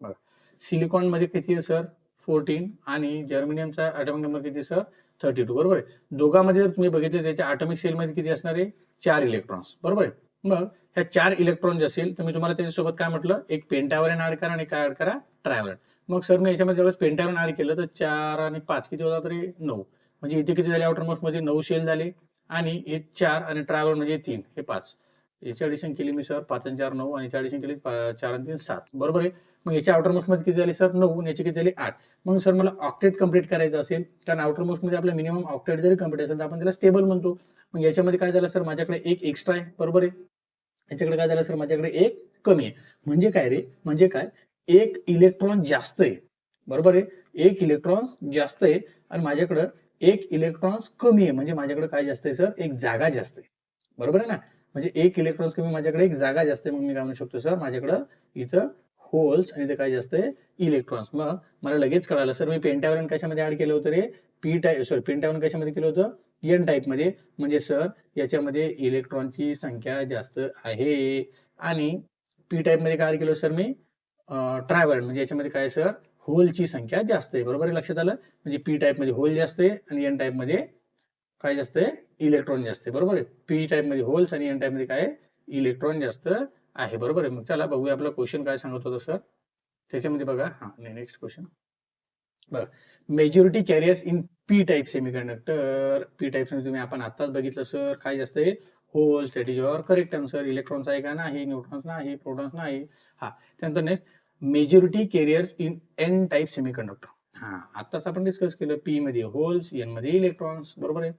बघा सिलिकॉन मध्ये किती आहे सर, 14, आणि जर्मेनियमचा ॲटॉमिक नंबर किती आहे सर, 32, बरोबर आहे. दोघांमध्ये जर तुम्ही बघितले त्याच्या ॲटॉमिक सेल मध्ये किती असणार आहे, 4 इलेक्ट्रॉन्स, बरोबर आहे. मग ह्या 4 इलेक्ट्रॉन जे असेल तर मी तुम्हाला त्याच्यासोबत काय म्हटलं, एक पेंटॅव्हॅलेंट ऍड करा आणि काय ऍड करा, ट्रायव्हॅलेंट. मग सर मी याच्यामध्ये ज्यावेळेस पेंटॅव्हॅलेंट ऍड केलं तर 4 आणि 5 किती होतात रे, 9. म्हणजे इथे किती झाले, आउटर मोस्ट मध्ये 9 शेल झाले, आणि हे 4 आणि ट्रायव्हॅलेंट म्हणजे 3, हे 5. याची ऍडिशन केली मी सर, 5 आणि 4 9, आणि याची ऍडिशन केली 4 आणि 3 7, बरोबर आहे. मग याच्या आउटर मोस्ट मध्ये किती झाले सर, 9, आणि याची किती झाली, 8. मग सर मला ऑक्टेट कम्प्लीट करायचं असेल, कारण आउटर मोस्ट मध्ये आपलं मिनिमम ऑक्टेट जरी कम्प्लीट असेल तर आपण त्याला स्टेबल म्हणतो. मग याच्यामध्ये काय झालं सर, माझ्याकडे एक एक्स्ट्रा आहे, बरोबर आहे. याच्याकडे काय झालं सर, माझ्याकडे एक कमी आहे. म्हणजे काय रे, म्हणजे काय, एक इलेक्ट्रॉन जास्त आहे, बरोबर आहे. एक इलेक्ट्रॉन जास्त आहे आणि माझ्याकडे एक इलेक्ट्रॉन कमी आहे, म्हणजे माझ्याकडे काय जास्त आहे सर, एक जागा जास्त आहे, बरोबर आहे ना. म्हणजे एक इलेक्ट्रॉन कमी, माझ्याकडे एक जागा जास्त आहे. मग मी काय म्हणू शकतो सर, माझ्याकडे इथं होल्स आणि इथं काय जास्त आहे, इलेक्ट्रॉन्स. मग मला लगेच कळालं सर, मी पेंटॅव्हॅलेंट कशामध्ये ऍड केलं होतं रे, पेंटॅव्हॅलेंट कशामध्ये केलं होतं, एन टाईप मध्ये. म्हणजे सर याच्यामध्ये इलेक्ट्रॉनची संख्या जास्त आहे. आणि पी टाईप मध्ये काय केलं सर मी, ट्रायव्हॅलेंट, म्हणजे याच्यामध्ये काय सर, होलची संख्या जास्त आहे, बरोबर आहे. लक्षात आलं. म्हणजे पी टाईप मध्ये होल जास्त आहे आणि एन टाईप मध्ये काय जास्त आहे, इलेक्ट्रॉन जास्त आहे, बरोबर आहे. पी टाईप मध्ये होल्स आणि एन टाईप मध्ये काय, इलेक्ट्रॉन जास्त आहे, बरोबर आहे. मग चला बघूया आपला क्वेश्चन काय सांगत होता सर. त्याच्यामध्ये बघा, हा नेक्स्ट क्वेश्चन बघा, majority carriers in P type semiconductor. P type मध्ये तुम्ही आपण आताच बघितलं सर, काय जास्त आहे, holes. That is your correct answer. Electrons आहे का, नाही. न्यूट्रॉन्स नाही, प्रोटॉन्स नाही. हा, त्यानंतर next, majority carriers in an type semiconductor. हा, आताच आपण डिस्कस केलं, पी मध्ये होल्स, एन मध्ये इलेक्ट्रॉन्स, बरोबर आहे.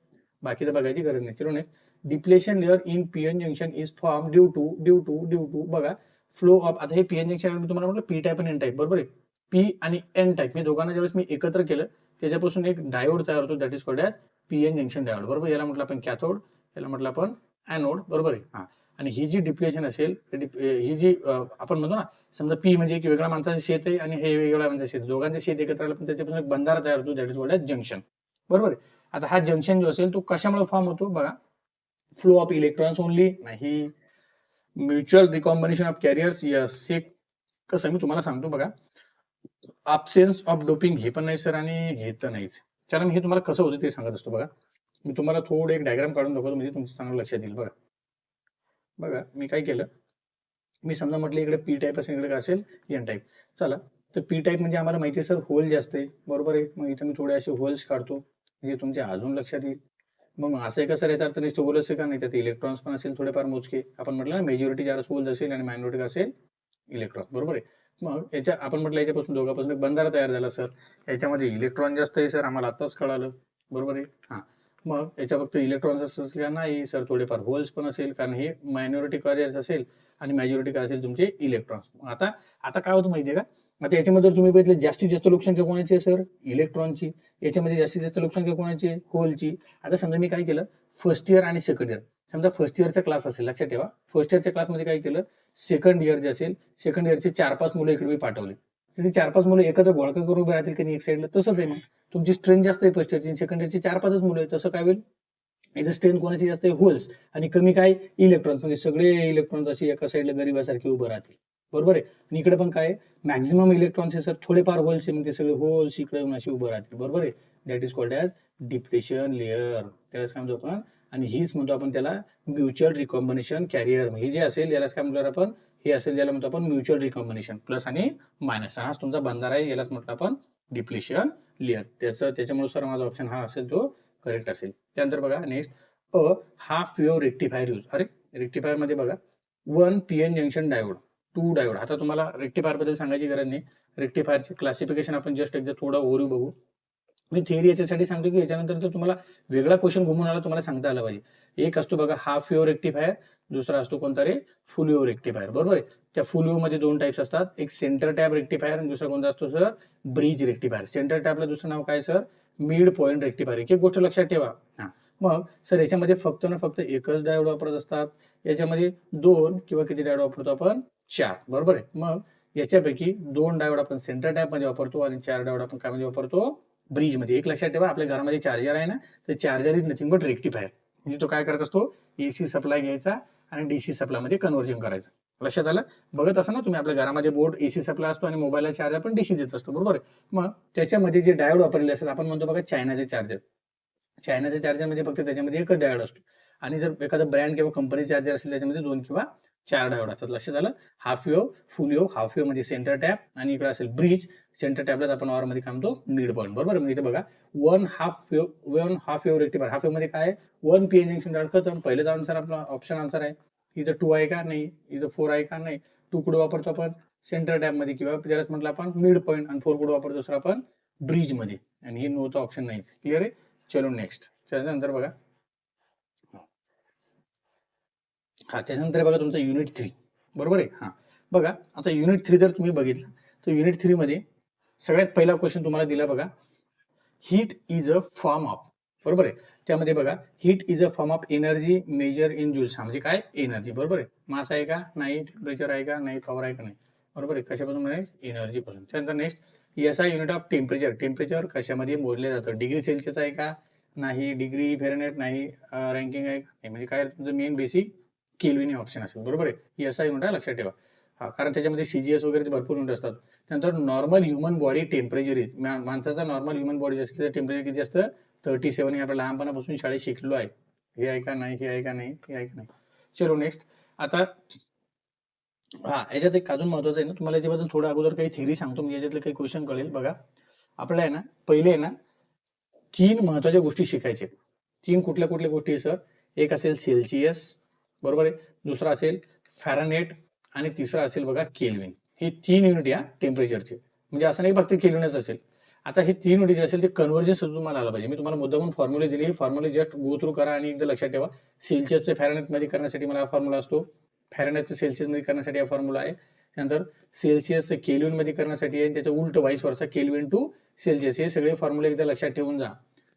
बाकी तर बघायची गरज नाही. चलो next, depletion layer in PN junction is form due to बघा फ्लो ऑफ. आता हे पीएन जंक्शन मी तुम्हाला म्हटलं पी टाईप आणि एन टाईप, बरोबर आहे. पी आणि एन टाईप मी दोघांना ज्यावेळेस मी एकत्र केलं त्याच्यापासून एक डायोड तयार होतो, that is called as PN junction diode, बरोबर. याला म्हटलं आपण कॅथोड, याला म्हटलं आपण ॲनोड, बरोबर आहे. हा, आणि ही जी डिप्लेशन असेल, ही जी आपण म्हणतो ना, समजा पी म्हणजे एक वेगळ्या माणसाचं शेत आहे आणि हे वेगळ्या माणसाचं शेत, दोघांचे शेत एकत्र आलं पण त्याच्यापासून एक बंधारा तयार होतो, that is called as junction, बरोबर आहे. आता हा जंक्शन जो असेल तो कशामुळे फॉर्म होतो बघा, फ्लो ऑफ इलेक्ट्रॉन्स ओनली, नाही. Mutual recombination of carriers, yes. हे कसं मी तुम्हाला सांगतो बघा, अब्सेन्स ऑफ डोपिंग हे पण नाही सर, आणि हे तर नाहीच. चला मी हे तुम्हाला कसं होतं ते सांगत असतो बघा. मी तुम्हाला थोडं एक डायग्राम काढून दाखवतो, म्हणजे तुमचं चांगलं लक्षात येईल. बघा बघा मी काय केलं, मी समजा म्हटलं इकडे पी टाईप असेल, इकडे काय असेल, एन टाईप. चला, तर पी टाईप म्हणजे आम्हाला माहिती आहे सर, होल जास्त आहे, बरोबर आहे. मग इथं मी थोडे असे होल्स काढतो, म्हणजे तुमच्या अजून लक्षात येईल. मग असं आहे का सर, याचा अर्थ नुसतं होल असेल का, नाही, त्यात इलेक्ट्रॉन्स पण असेल थोडेफार मोजके. आपण म्हटलं ना मेजॉरिटी ज्यावेळेस होल असेल आणि मायनॉरिटी असेल इलेक्ट्रॉन, बरोबर आहे. मग याच्या आपण म्हटलं याच्यापासून दोघांपासून एक बंधारा तयार झाला सर. याच्यामध्ये इलेक्ट्रॉन जास्त आहे सर, आम्हाला आताच कळालं, बरोबर आहे. हा, मग याच्या फक्त इलेक्ट्रॉन्स असेल का, नाही सर, थोडेफार होल्स पण असेल, कारण हे मायनॉरिटी कॅरियर्स असेल आणि मेजॉरिटी काय असेल तुमचे इलेक्ट्रॉन्स. आता आता काय होतं माहितीये का, आता याच्यामध्ये तुम्ही बघितलं जास्तीत जास्त लोकसंख्या कोणाची आहे सर? इलेक्ट्रॉनची. याच्यामध्ये जास्तीत जास्त लोकसंख्या कोणाची आहे? होलची. आता समजा मी काय केलं, फर्स्ट इयर आणि सेकंड इयर, समजा फर्स्ट इयरचा क्लास असेल, लक्षात ठेवा, फर्स्ट इयरच्या क्लासमध्ये काय केलं, सेकंड इयर जे असेल, सेकंड इयरचे 4-5 मुलं इकडे मी पाठवले, तर ती 4-5 मुलं एकत्र घोळका करून उभे राहतील की नाही एक साईडला? तसंच आहे. मग तुमची स्ट्रेंथ जास्त आहे फर्स्ट इयरची, सेकंड इयरची 4-5च मुलं आहे, तसं काय होईल, इथं स्ट्रेंथ कोणाची जास्त आहे? होल्स, आणि कमी काय? इलेक्ट्रॉन्स. म्हणजे सगळे इलेक्ट्रॉन्स असे एका साईडला गरिबासारखे उभं राहतील, बरोबर आहे. आणि इकडे पण काय, मॅक्झिमम इलेक्ट्रॉन्स आहे सर, थोडेफार होल्स आहे, मग ते सगळे होल्स इकडे येऊन असे उभं राहतील, बरोबर आहे. That is called as depletion layer, त्यालाच काय म्हणतो आपण, आणि हीच म्हणतो आपण त्याला म्युच्युअल रिकॉम्बिनेशन कॅरियर. हे जे असेल यालाच काय म्हणतो आपण, हे असेल ज्याला म्हणतो आपण म्युच्युअल रिकॉम्बिनेशन, प्लस आणि मायनस. हाच तुमचा बंधारा आहे, यालाच म्हटलं आपण डिप्लेशन लेअर. त्याच्यामुळे माझा ऑप्शन हा असेल तो करेक्ट असेल. त्यानंतर बघा next, a half wave rectifier use. अरे रेक्टिफायर मध्ये बघा 1 पीएन जंक्शन डायोड, 2 डायोड. आता तुम्हाला रेक्टिफायर बद्दल सांगायची गरज नाही, रेक्टिफायरचे क्लासिफिकेशन आपण जस्ट एकदा थोडा ओव्हरव्ह्यू बघू. मी थिअरी याच्यासाठी सांगतो की याच्यानंतर तर तुम्हाला वेगळा क्वेश्चन घुमून आला तुम्हाला सांगता आला पाहिजे. एक असतो बघा हाफ वेव्ह रेक्टिफायर, दुसरा असतो कोणता रे, फुल वेव्ह रेक्टिफायर, बरोबर आहे. त्या फुल वेव्ह मध्ये 2 टाइप्स असतात, एक सेंटर टॅप रेक्टिफायर आणि दुसरा कोणता असतो सर, ब्रिज रेक्टिफायर. सेंटर टॅपला दुसरं नाव काय सर, मिड पॉइंट रेक्टिफायर. एक गोष्ट लक्षात ठेवा. मग सर याच्यामध्ये फक्त ना फक्त एकच डायोड वापरत असतात, याच्यामध्ये 2 किंवा किती डायोड वापरतो आपण, 4, बरोबर आहे. मग याच्यापैकी 2 डायोड आपण सेंटर टॅप मध्ये वापरतो आणि 4 डायोड आपण काय मध्ये वापरतो, ब्रिज मध्ये. एक लक्षात ठेवा, आपल्या घरामध्ये चार्जर आहे ना, तर charger is nothing but rectifier. म्हणजे तो काय करत असतो, एसी सप्लाय घ्यायचा आणि डीसी सप्लाय मध्ये कन्व्हर्जन करायचं. लक्षात आलं? बघत असं ना तुम्ही, आपल्या घरामध्ये बोर्ड एसी सप्लाय असतो आणि मोबाईलला चार्जर आपण डीसी देत असतो, बरोबर आहे. मग त्याच्यामध्ये जे डायोड वापरलेले असतात, आपण म्हणतो बघा चायनाचे चार्जर. चायनाच्या चार्जर मध्ये फक्त त्याच्यामध्ये एकच डायोड असतो, आणि जर एखादा ब्रँड किंवा कंपनी चार्जर असेल त्याच्यामध्ये 2 किंवा 4 डायोड असतात. लक्षात आलं? हाफ वेव्ह, फुल वेव्ह. हाफ वेव्ह म्हणजे सेंटर टॅप, आणि इकडे असेल ब्रिज. सेंटर टॅपलाच आपण ऑर मध्ये काय म्हणतो, मिड पॉईंट, बरोबर. मग इथे बघा 1 half wave rectifier. Half wave मध्ये काय, 1 पीएन जंक्शन डायोड खतम. पहिलेच आन्सर आपला ऑप्शन आन्सर आहे. इथं 2 आहे का? नाही. इथं 4 आहे का? नाही. 2 कुठे वापरतो आपण, सेंटर टॅप मध्ये, किंवा त्यालाच म्हटलं आपण मिड पॉईंट, आणि 4 कुठे वापरतो दुसरा आपण, ब्रिज मध्ये. आणि हे नव्हतं ऑप्शन नाही. क्लिअर आहे? चलो नेक्स्ट. त्याच्यानंतर बघा, त्याच्यानंतर बघा तुमचा युनिट 3, बरोबर आहे. बघा आता युनिट 3 जर तुम्ही बघितलं, तर युनिट 3 मध्ये सगळ्यात पहिला क्वेश्चन तुम्हाला दिला बघा, heat is a form of, बरोबर आहे. त्यामध्ये बघा, heat is a form of energy measure in joules. म्हणजे काय, एनर्जी, बरोबर आहे. मास आहे का? नाही. टेम्परेचर आहे का? नाही. पॉवर आहे का? नाही. बरोबर आहे. कशापासून मिळेल? एनर्जी पासून. त्यानंतर next, S I unit of temperature. Temperature कशामध्ये मोजले जातं? डिग्री सेल्सिअस आहे का? नाही. डिग्री फॅरेनहाइट नाही. रँकिंग आहे का? नाही. म्हणजे काय, तुमचं मेन बेसिक केल्विन ऑप्शन असेल, बरोबर आहे. एस आय युनिट आहे, लक्षात ठेवा. कारण त्याच्यामध्ये सीजीएस वगैरे भरपूर युनिट असतात. त्यानंतर normal human body temperature is, माणसाचा नॉर्मल ह्युमन बॉडी असेल तर टेम्परेचर किती असतं? 37. हे आपण लहानपणापासून शाळेत शिकलो आहे. हे आहे का? नाही. हे आहे का? नाही. हे आहे का? नाही. चलो नेक्स्ट. आता याच्यात एक अजून महत्वाचं आहे ना, तुम्हाला याच्याबद्दल थोडं अगोदर काही थिअरी सांगतो, मी याच्यातले काही क्वेश्चन कळेल. बघा आपल्याला आहे ना, पहिले आहे ना 3 महत्वाच्या गोष्टी शिकायच्या. 3 कुठल्या कुठल्या गोष्टी आहे सर? एक असेल सेल्सिअस, बरोबर आहे. दुसरा असेल फॅरनहाइट, आणि तिसरा असेल बघा केल्विन. हे 3 युनिट या टेम्परेचरचे. म्हणजे असं नाही फक्त केल्विनच असेल. आता हे 3 युनिट जे असेल ते कन्व्हर्जन सुद्धा तुम्हाला आलं पाहिजे. मी तुम्हाला मुद्दामून फॉर्म्युले दिले, हे फॉर्म्युले जस्ट गो थ्रू करा आणि एकदा लक्षात ठेवा. सेल्सिअसचे फॅरनहाइट मध्ये करण्यासाठी मला हा फॉर्म्युला असतो, फॅरनहाइटचं सेल्सिअस मध्ये करण्यासाठी हा फॉर्म्युला आहे. त्यानंतर सेल्सिअस केल्विन मध्ये करण्यासाठी आहे, त्याचं उलट वाईस वर्सा, केल्विन टू सेल्सिअस. हे सगळे फॉर्म्युले एकदा लक्षात ठेवून जा.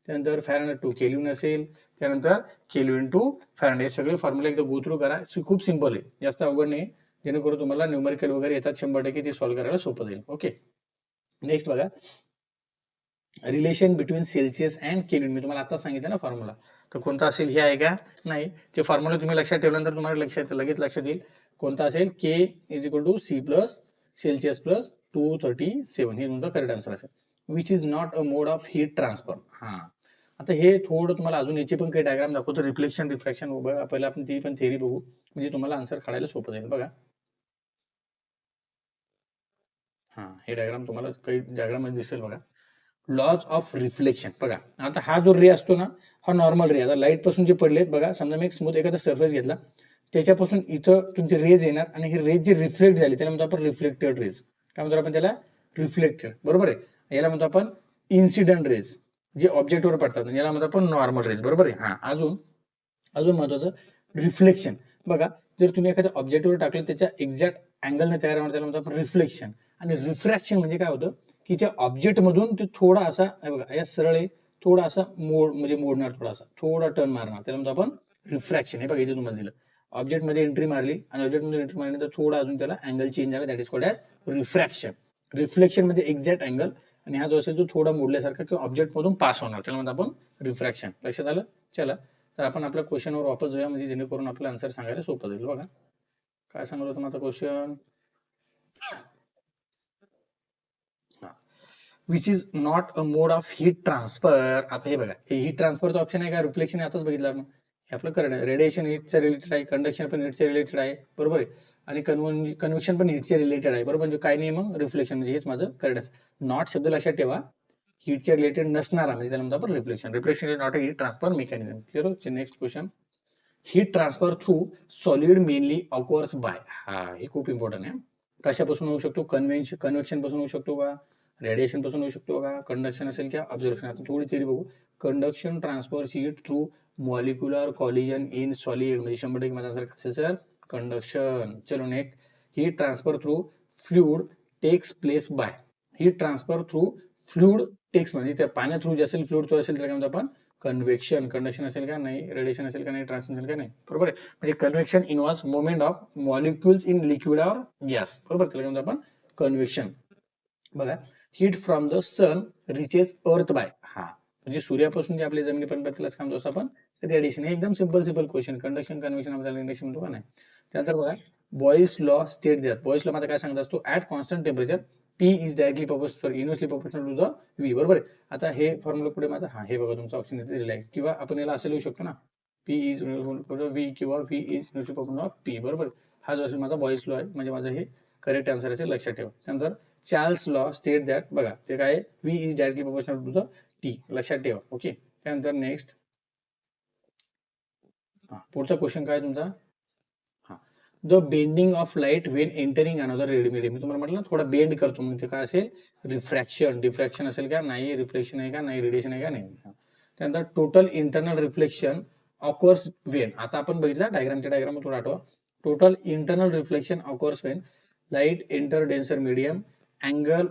त्यानंतर फॅरनहाइट टू केल्विन असेल, त्यानंतर केल्विन टू फॅरनहाइट. हे सगळे फॉर्म्युले एकदा गो थ्रू करा. खूप सिंपल आहे, जास्त अवघड नाही, जेणेकरून तुम्हाला न्यूमेरिकल वगैरे येतात 100% ते सॉल्व्ह करायला सोपं जाईल. ओके. नेक्स्ट बघा, relation between Celsius and Kelvin. मी तुम्हाला आता सांगितलं ना फॉर्म्युला, तर कोणता असेल? हे आहे का? नाही. ते फॉर्म्युला तुम्ही लक्षात ठेवल्यानंतर तुम्हाला लगेच लक्षात येईल कोणता असेल. K is equal to C plus Celsius plus 237. हे तुमचा करेक्ट आन्सर असेल. Which is not a mode of heat transfer. आता हे थोडं तुम्हाला अजून याची पण काही डायग्राम दाखवतो. रिफ्लेक्शन रिफ्रॅक्शन बघा, पहिला आपण ती पण थिअरी बघू, म्हणजे तुम्हाला आन्सर काढायला सोपं जाईल. बघा हे डायग्राम तुम्हाला काही डायग्राम मध्ये दिसेल बघा. Laws of reflection. बघा आता हा जो रे असतो ना, हा नॉर्मल रे. आता लाईट पासून जे पडलेत बघा, समजा मी एक स्मूथ एखादा सरफेस घेतला, त्याच्यापासून इथं तुमचे रेज येणार, आणि हे रेज जे रिफ्लेक्ट झाले त्याला म्हणतो आपण रिफ्लेक्टेड रेज. काय म्हणतो आपण त्याला? रिफ्लेक्टेड, बरोबर आहे. याला म्हणतो आपण इन्सिडेंट रेज, जे ऑब्जेक्टवर पडतात, याला म्हणतो आपण नॉर्मल रेज, बरोबर आहे. अजून महत्वाचं, रिफ्लेक्शन. बघा, जर तुम्ही एखाद्या ऑब्जेक्टवर टाकलं त्याच्या एक्झॅक्ट अँगलने तयार होणार त्याला म्हणतो आपण रिफ्लेक्शन. आणि रिफ्रॅक्शन म्हणजे काय होतं की त्या ऑब्जेक्ट मधून ते थोडा असा बघा या सरळ आहे, थोडा असा म्हणजे मोडणार, थोडा टर्न मारणार, त्याला म्हणतो आपण रिफ्रॅक्शन. हे बघा इथे तुम्हाला दिलं, ऑब्जेक्ट मध्ये एंट्री मारली आणि ऑब्जेक्ट मध्ये एंट्री मारल्यानंतर थोडा अजून त्याला अँगल चेंज झाला, that is called as refraction. Reflection म्हणजे एक्झॅक्ट अँगल, आणि हा जो असेल तो थोडा मोडल्यासारखा किंवा ऑब्जेक्ट मधून पास होणार, त्याला म्हणतो आपण रिफ्रॅक्शन. लक्षात आलं? चला, तर आपण आपल्या क्वेश्चनवर वापस जाऊया, म्हणजे जेणेकरून आपलं आन्सर सांगायला सोपं जाईल. बघा काय सांगत होतं माझा question, which is not a mode of heat transfer. आता हे बघा, हे हीट ट्रान्सफरचं ऑप्शन आहे का रिफ्लेक्शन आहे, आताच बघितलं आपण. हे आपलं करंट आहे, रेडिएशन हीटच्या रिलेटेड आहे, कंडक्शन पण हीटच्या रिलेटेड आहे, बरोबर आहे, आणि कन्व्हेक्शन पण हीटच्या रिलेटेड आहे, बरोबर. म्हणजे काय नाही मग रिफ्लेक्शन म्हणजे हेच माझं करंट आहे. नॉट शब्द लक्षात ठेवा, हीटच्या रिलेटेड नसणारा म्हणजे त्याला म्हणतो आपण reflection. Reflection is not a heat transfer mechanism. Clear? Next question, heat transfer through solid mainly occurs by. हा, हे खूप इम्पॉर्टंट आहे. कशापासून होऊ शकतो? कन्व्हेक्शन पासून होऊ शकतो का, रेडिएशन पासून होऊ शकतो का, कंडक्शन असेल किंवा ऑब्झर्वेशन. आता थोडी थिअरी बघू. Conduction transfer heat through molecular collision in solid, म्हणजे 100% माझा आन्सर असेल सर कंडक्शन. चलो next, heat transfer through fluid takes place by. Heat transfer through fluid takes म्हणजे त्या पाण्या थ्रू जे असेल फ्लुइड थ्रू असेल त्याला काय म्हणतो आपण कन्व्हेक्शन. कंडक्शन असेल का नाही, रेडिएशन असेल का नाही, ट्रान्समिशन असेल का नाही, बरोबर आहे. म्हणजे convection involves movement of molecules in liquid or gas, बरोबर, त्याला काय म्हणतो आपण कन्व्हेक्शन. बघा, heat from the sun reaches earth by. हा, म्हणजे सूर्यापासून जे आपल्या जमिनीपर्यंत त्यालाच काय म्हणतो आपण रेडिएशन. हे एकदम सिंपल क्वेश्चन. कंडक्शन कन्व्हेक्शन आपल्याला इंडक्शन म्हणतो का नाही. त्यानंतर बघा, बॉईस लॉ स्टेट द्यात. बॉईस लॉ माझा काय सांगत असतो, at constant temperature P is directly inversely proportional to the V, बरोबर आहे. आता हे फॉर्म्युला पुढे माझा, हा हे बघा तुमचा ऑप्शन इथे दिलेला आहे, किंवा आपण याला असं लिहू शकतो ना, P इज V किंवा V is inversely proportional of P, बरोबर. हा जो असेल माझा बॉईस लॉ आहे, म्हणजे माझं हे करेक्ट आन्सर असेल, लक्षात ठेवा. त्यानंतर चार्ल्स लॉ स्टेट दॅट, बघा ते काय, V is directly proportional to the T, लक्षात ठेवा. ओके, त्यानंतर नेक्स्ट पुढचा क्वेश्चन काय तुमचा, the bending of light when entering another medium. मी तुम्हाला म्हटलं थोडा बेंड करतो, मग ते काय असेल रिफ्रॅक्शन. डिफ्रॅक्शन असेल का नाही, रिफ्लेक्शन आहे का नाही, रेडिएशन आहे का नाही. त्यानंतर total internal reflection occurs Wien. आता आपण बघितलं डायग्राम थोडा आठवा. Total internal reflection occurs when light enter denser medium, angle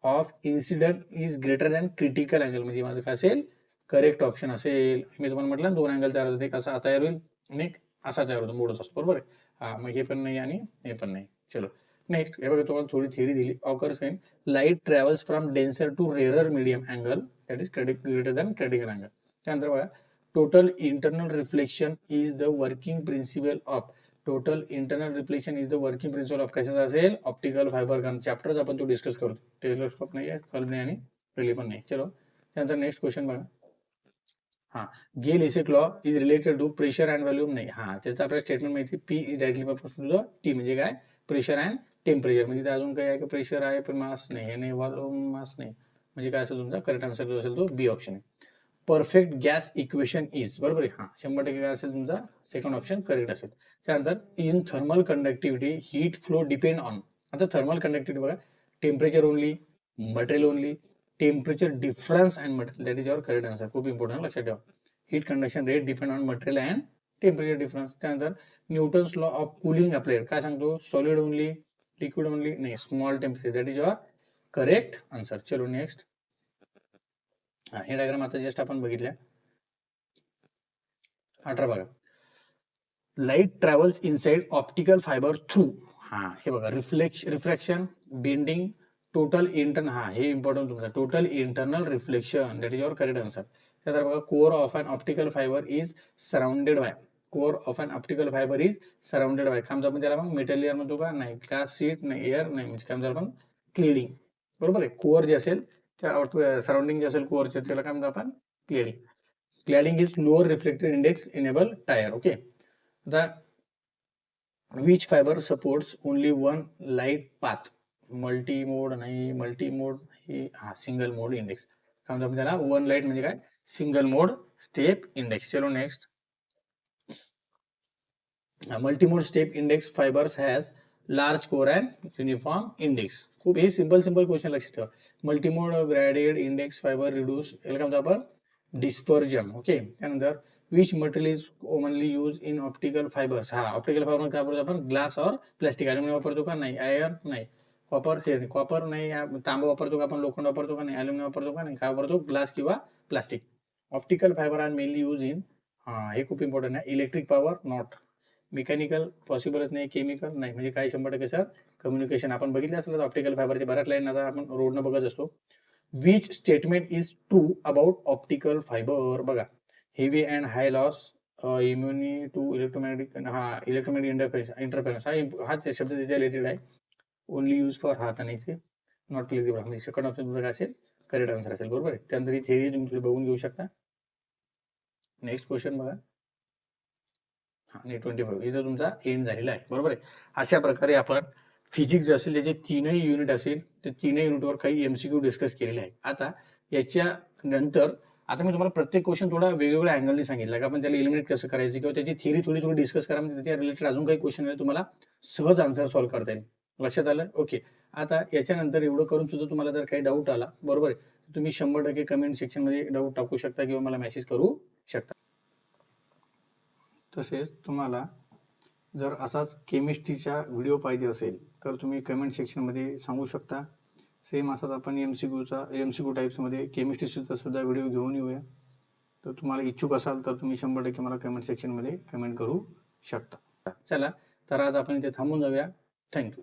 of incident is greater than critical angle. म्हणजे माझं काय असेल करेक्ट ऑप्शन असेल. मी तुम्हाला म्हटलं 2 अँगल तयार होते, कसा तयार होईल आणि असा तयार होतो, मोडत असतो, बरोबर आहे. हा, मग हे पण नाही आणि हे पण नाही. चलो नेक्स्ट, हे बघा तुम्हाला थोडी थिअरी दिली. Occurs when light travels from denser to rarer medium angle, that is greater than critical angle. त्यानंतर बघा, total internal reflection is the working principle of. Total internal reflection is the working principle of कशाचा असेल, optical fibre gun. Chapter आपण तो discuss करू. Telescope नाही आहे, curve नाही आणि रिले पण नाही. चलो त्यानंतर नेक्स्ट क्वेश्चन बघा. हा, गेल इसेट law is related to pressure and volume. नाही, हा त्याचा आपल्याला स्टेटमेंट माहिती, P is directly proportional to T, म्हणजे काय प्रेशर अँड टेम्परेचर. म्हणजे अजून काय आहे, प्रेशर आहे पण मास नाही, हे नाही, व्हॉल्यूम मास नाही, म्हणजे काय असेल तुमचा करेक्ट आन्सर जो असेल तो बी ऑप्शन आहे. परफेक्ट गॅस इक्वेशन इज, बरोबर आहे. हा, 100% काय असेल तुमचा सेकंड ऑप्शन करेक्ट असेल. त्यानंतर in thermal conductivity heat flow depend on. आता थर्मल कंडक्टिव्हिटी बघा, temperature only, material only, temperature difference and material, that is your correct answer. खूप इम्पॉर्टंट, लक्षात ठेवा. Heat conduction rate depend on material and temperature difference. त्यानंतर Newton's law of cooling applied काय सांगतो, solid only, liquid only, नाही, small temperature, that is your correct answer. चलो next, हे diagram आता जस्ट आपण बघितल्या. 18 बघा, light travels inside optical fibre through. हा, हे बघा, रिफ्रॅक्शन, बेंडिंग, टोटल इंटर्नल. हा, हे इम्पॉर्टंट तुमचा total internal reflection, that is your correct answer. त्यानंतर बघा, core of an optical fibre is surrounded by. Core of an optical fibre is surrounded by. काय आपण त्याला मग मेटल लेअर म्हणतो का नाही, ग्लास शीट नाही, एअर नाही, म्हणजे काय म्हणतो आपण क्लेडिंग, बरोबर आहे. कोअर जे असेल त्या सराउंडिंग जे असेल कोअरचे, त्याला काय म्हणतो आपण cladding. Cladding is lower reflected index enable tyre. Okay, आता which fibre supports only one light path. Multi mode नाही, हा, सिंगल मोड इंडेक्स. काय म्हणतो आपण त्याला, वन लाईट म्हणजे काय सिंगल मोड स्टेप इंडेक्स. चलो next, multimode step index fibres has large core and uniform index. खूप हे सिंपल क्वेश्चन लक्षात ठेवा. मल्टीमोड ग्रॅडेड इंडेक्स फायबर रिड्यूस, याला काय म्हणतो आपण डिस्पर्जन. ओके, त्यानंतर which material is commonly use in optical fibres. हा, ऑप्टिकल फायबर काय वापरतो आपण? ग्लास और प्लास्टिक. अल्युमिनियम वापरतो का? नाही. आयर्न नाही. कॉपर नाही. तांबा वापरतो का आपण? लोखंड वापरतो का? नाही. अल्युमिनियम वापरतो का? नाही. काय वापरतो? ग्लास किंवा plastic. Optical fibre are mainly use in, हा हे खूप इम्पॉर्टंट आहे, इलेक्ट्रिक पॉवर नॉट. मेकॅनिकल पॉसिबलच नाही. केमिकल नाही. म्हणजे काय 100% सर कम्युनिकेशन. आपण बघितले असेल ऑप्टिकल फायबरचे बऱ्याच लाईन आता आपण रोडनं बघत असतो. Which statement is true about optical fibre? बघा, heavy and high loss, immune to electromagnetic, हा इलेक्ट्रोमॅग्नेटिक इंटरफेरन्स, हा शब्द त्याच्या रिलेटेड आहे. ओनली यूज फॉर हात आणायचे, नॉट फ्लेक्झिबल. म्हणजे सेकंड ऑप्शन तुमचं काय असेल? करेक्ट आन्सर असेल. बरोबर आहे. त्यानंतर ही थेअरी तुम्ही बघून घेऊ शकता. नेक्स्ट क्वेश्चन बघा. आणि 25 इथं तुमचा एंड झालेला आहे. बरोबर आहे. अशा प्रकारे आपण फिजिक्स जे असेल त्याचे 3ही युनिट असेल, ते 3ही युनिटवर काही एमसीक्यू डिस्कस केलेले आहे. आता याच्या नंतर आता मी तुम्हाला प्रत्येक क्वेश्चन थोडा वेगवेगळ्या अँगलने सांगितलं, की आपण त्याला एलिमिनेट कसं करायचं किंवा त्याची थिअरी थोडी डिस्कस करा, म्हणजे त्याच्या रिलेटेड अजून काही क्वेश्चन आहे तुम्हाला सहज आन्सर सॉल्व्ह करता येईल. लक्षात आलं? ओके. आता याच्यानंतर एवढं करून सुद्धा तुम्हाला जर काही डाऊट आला, बरोबर आहे, तुम्ही 100% कमेंट सेक्शनमध्ये डाऊट टाकू शकता किंवा मला मेसेज करू शकता. तसेच तुम्हाला जर असाच केमिस्ट्रीचा व्हिडिओ पाहिजे असेल तर तुम्ही कमेंट सेक्शनमध्ये सांगू शकता. सेम असाच आपण एमसीक्यू टाईप्समध्ये केमिस्ट्रीचा सुद्धा व्हिडिओ घेऊन येऊया. तर तुम्हाला इच्छुक असाल तर तुम्ही 100% मला कमेंट सेक्शनमध्ये कमेंट करू शकता. चला, तर आज आपण इथे थांबून जाऊया. थँक्यू.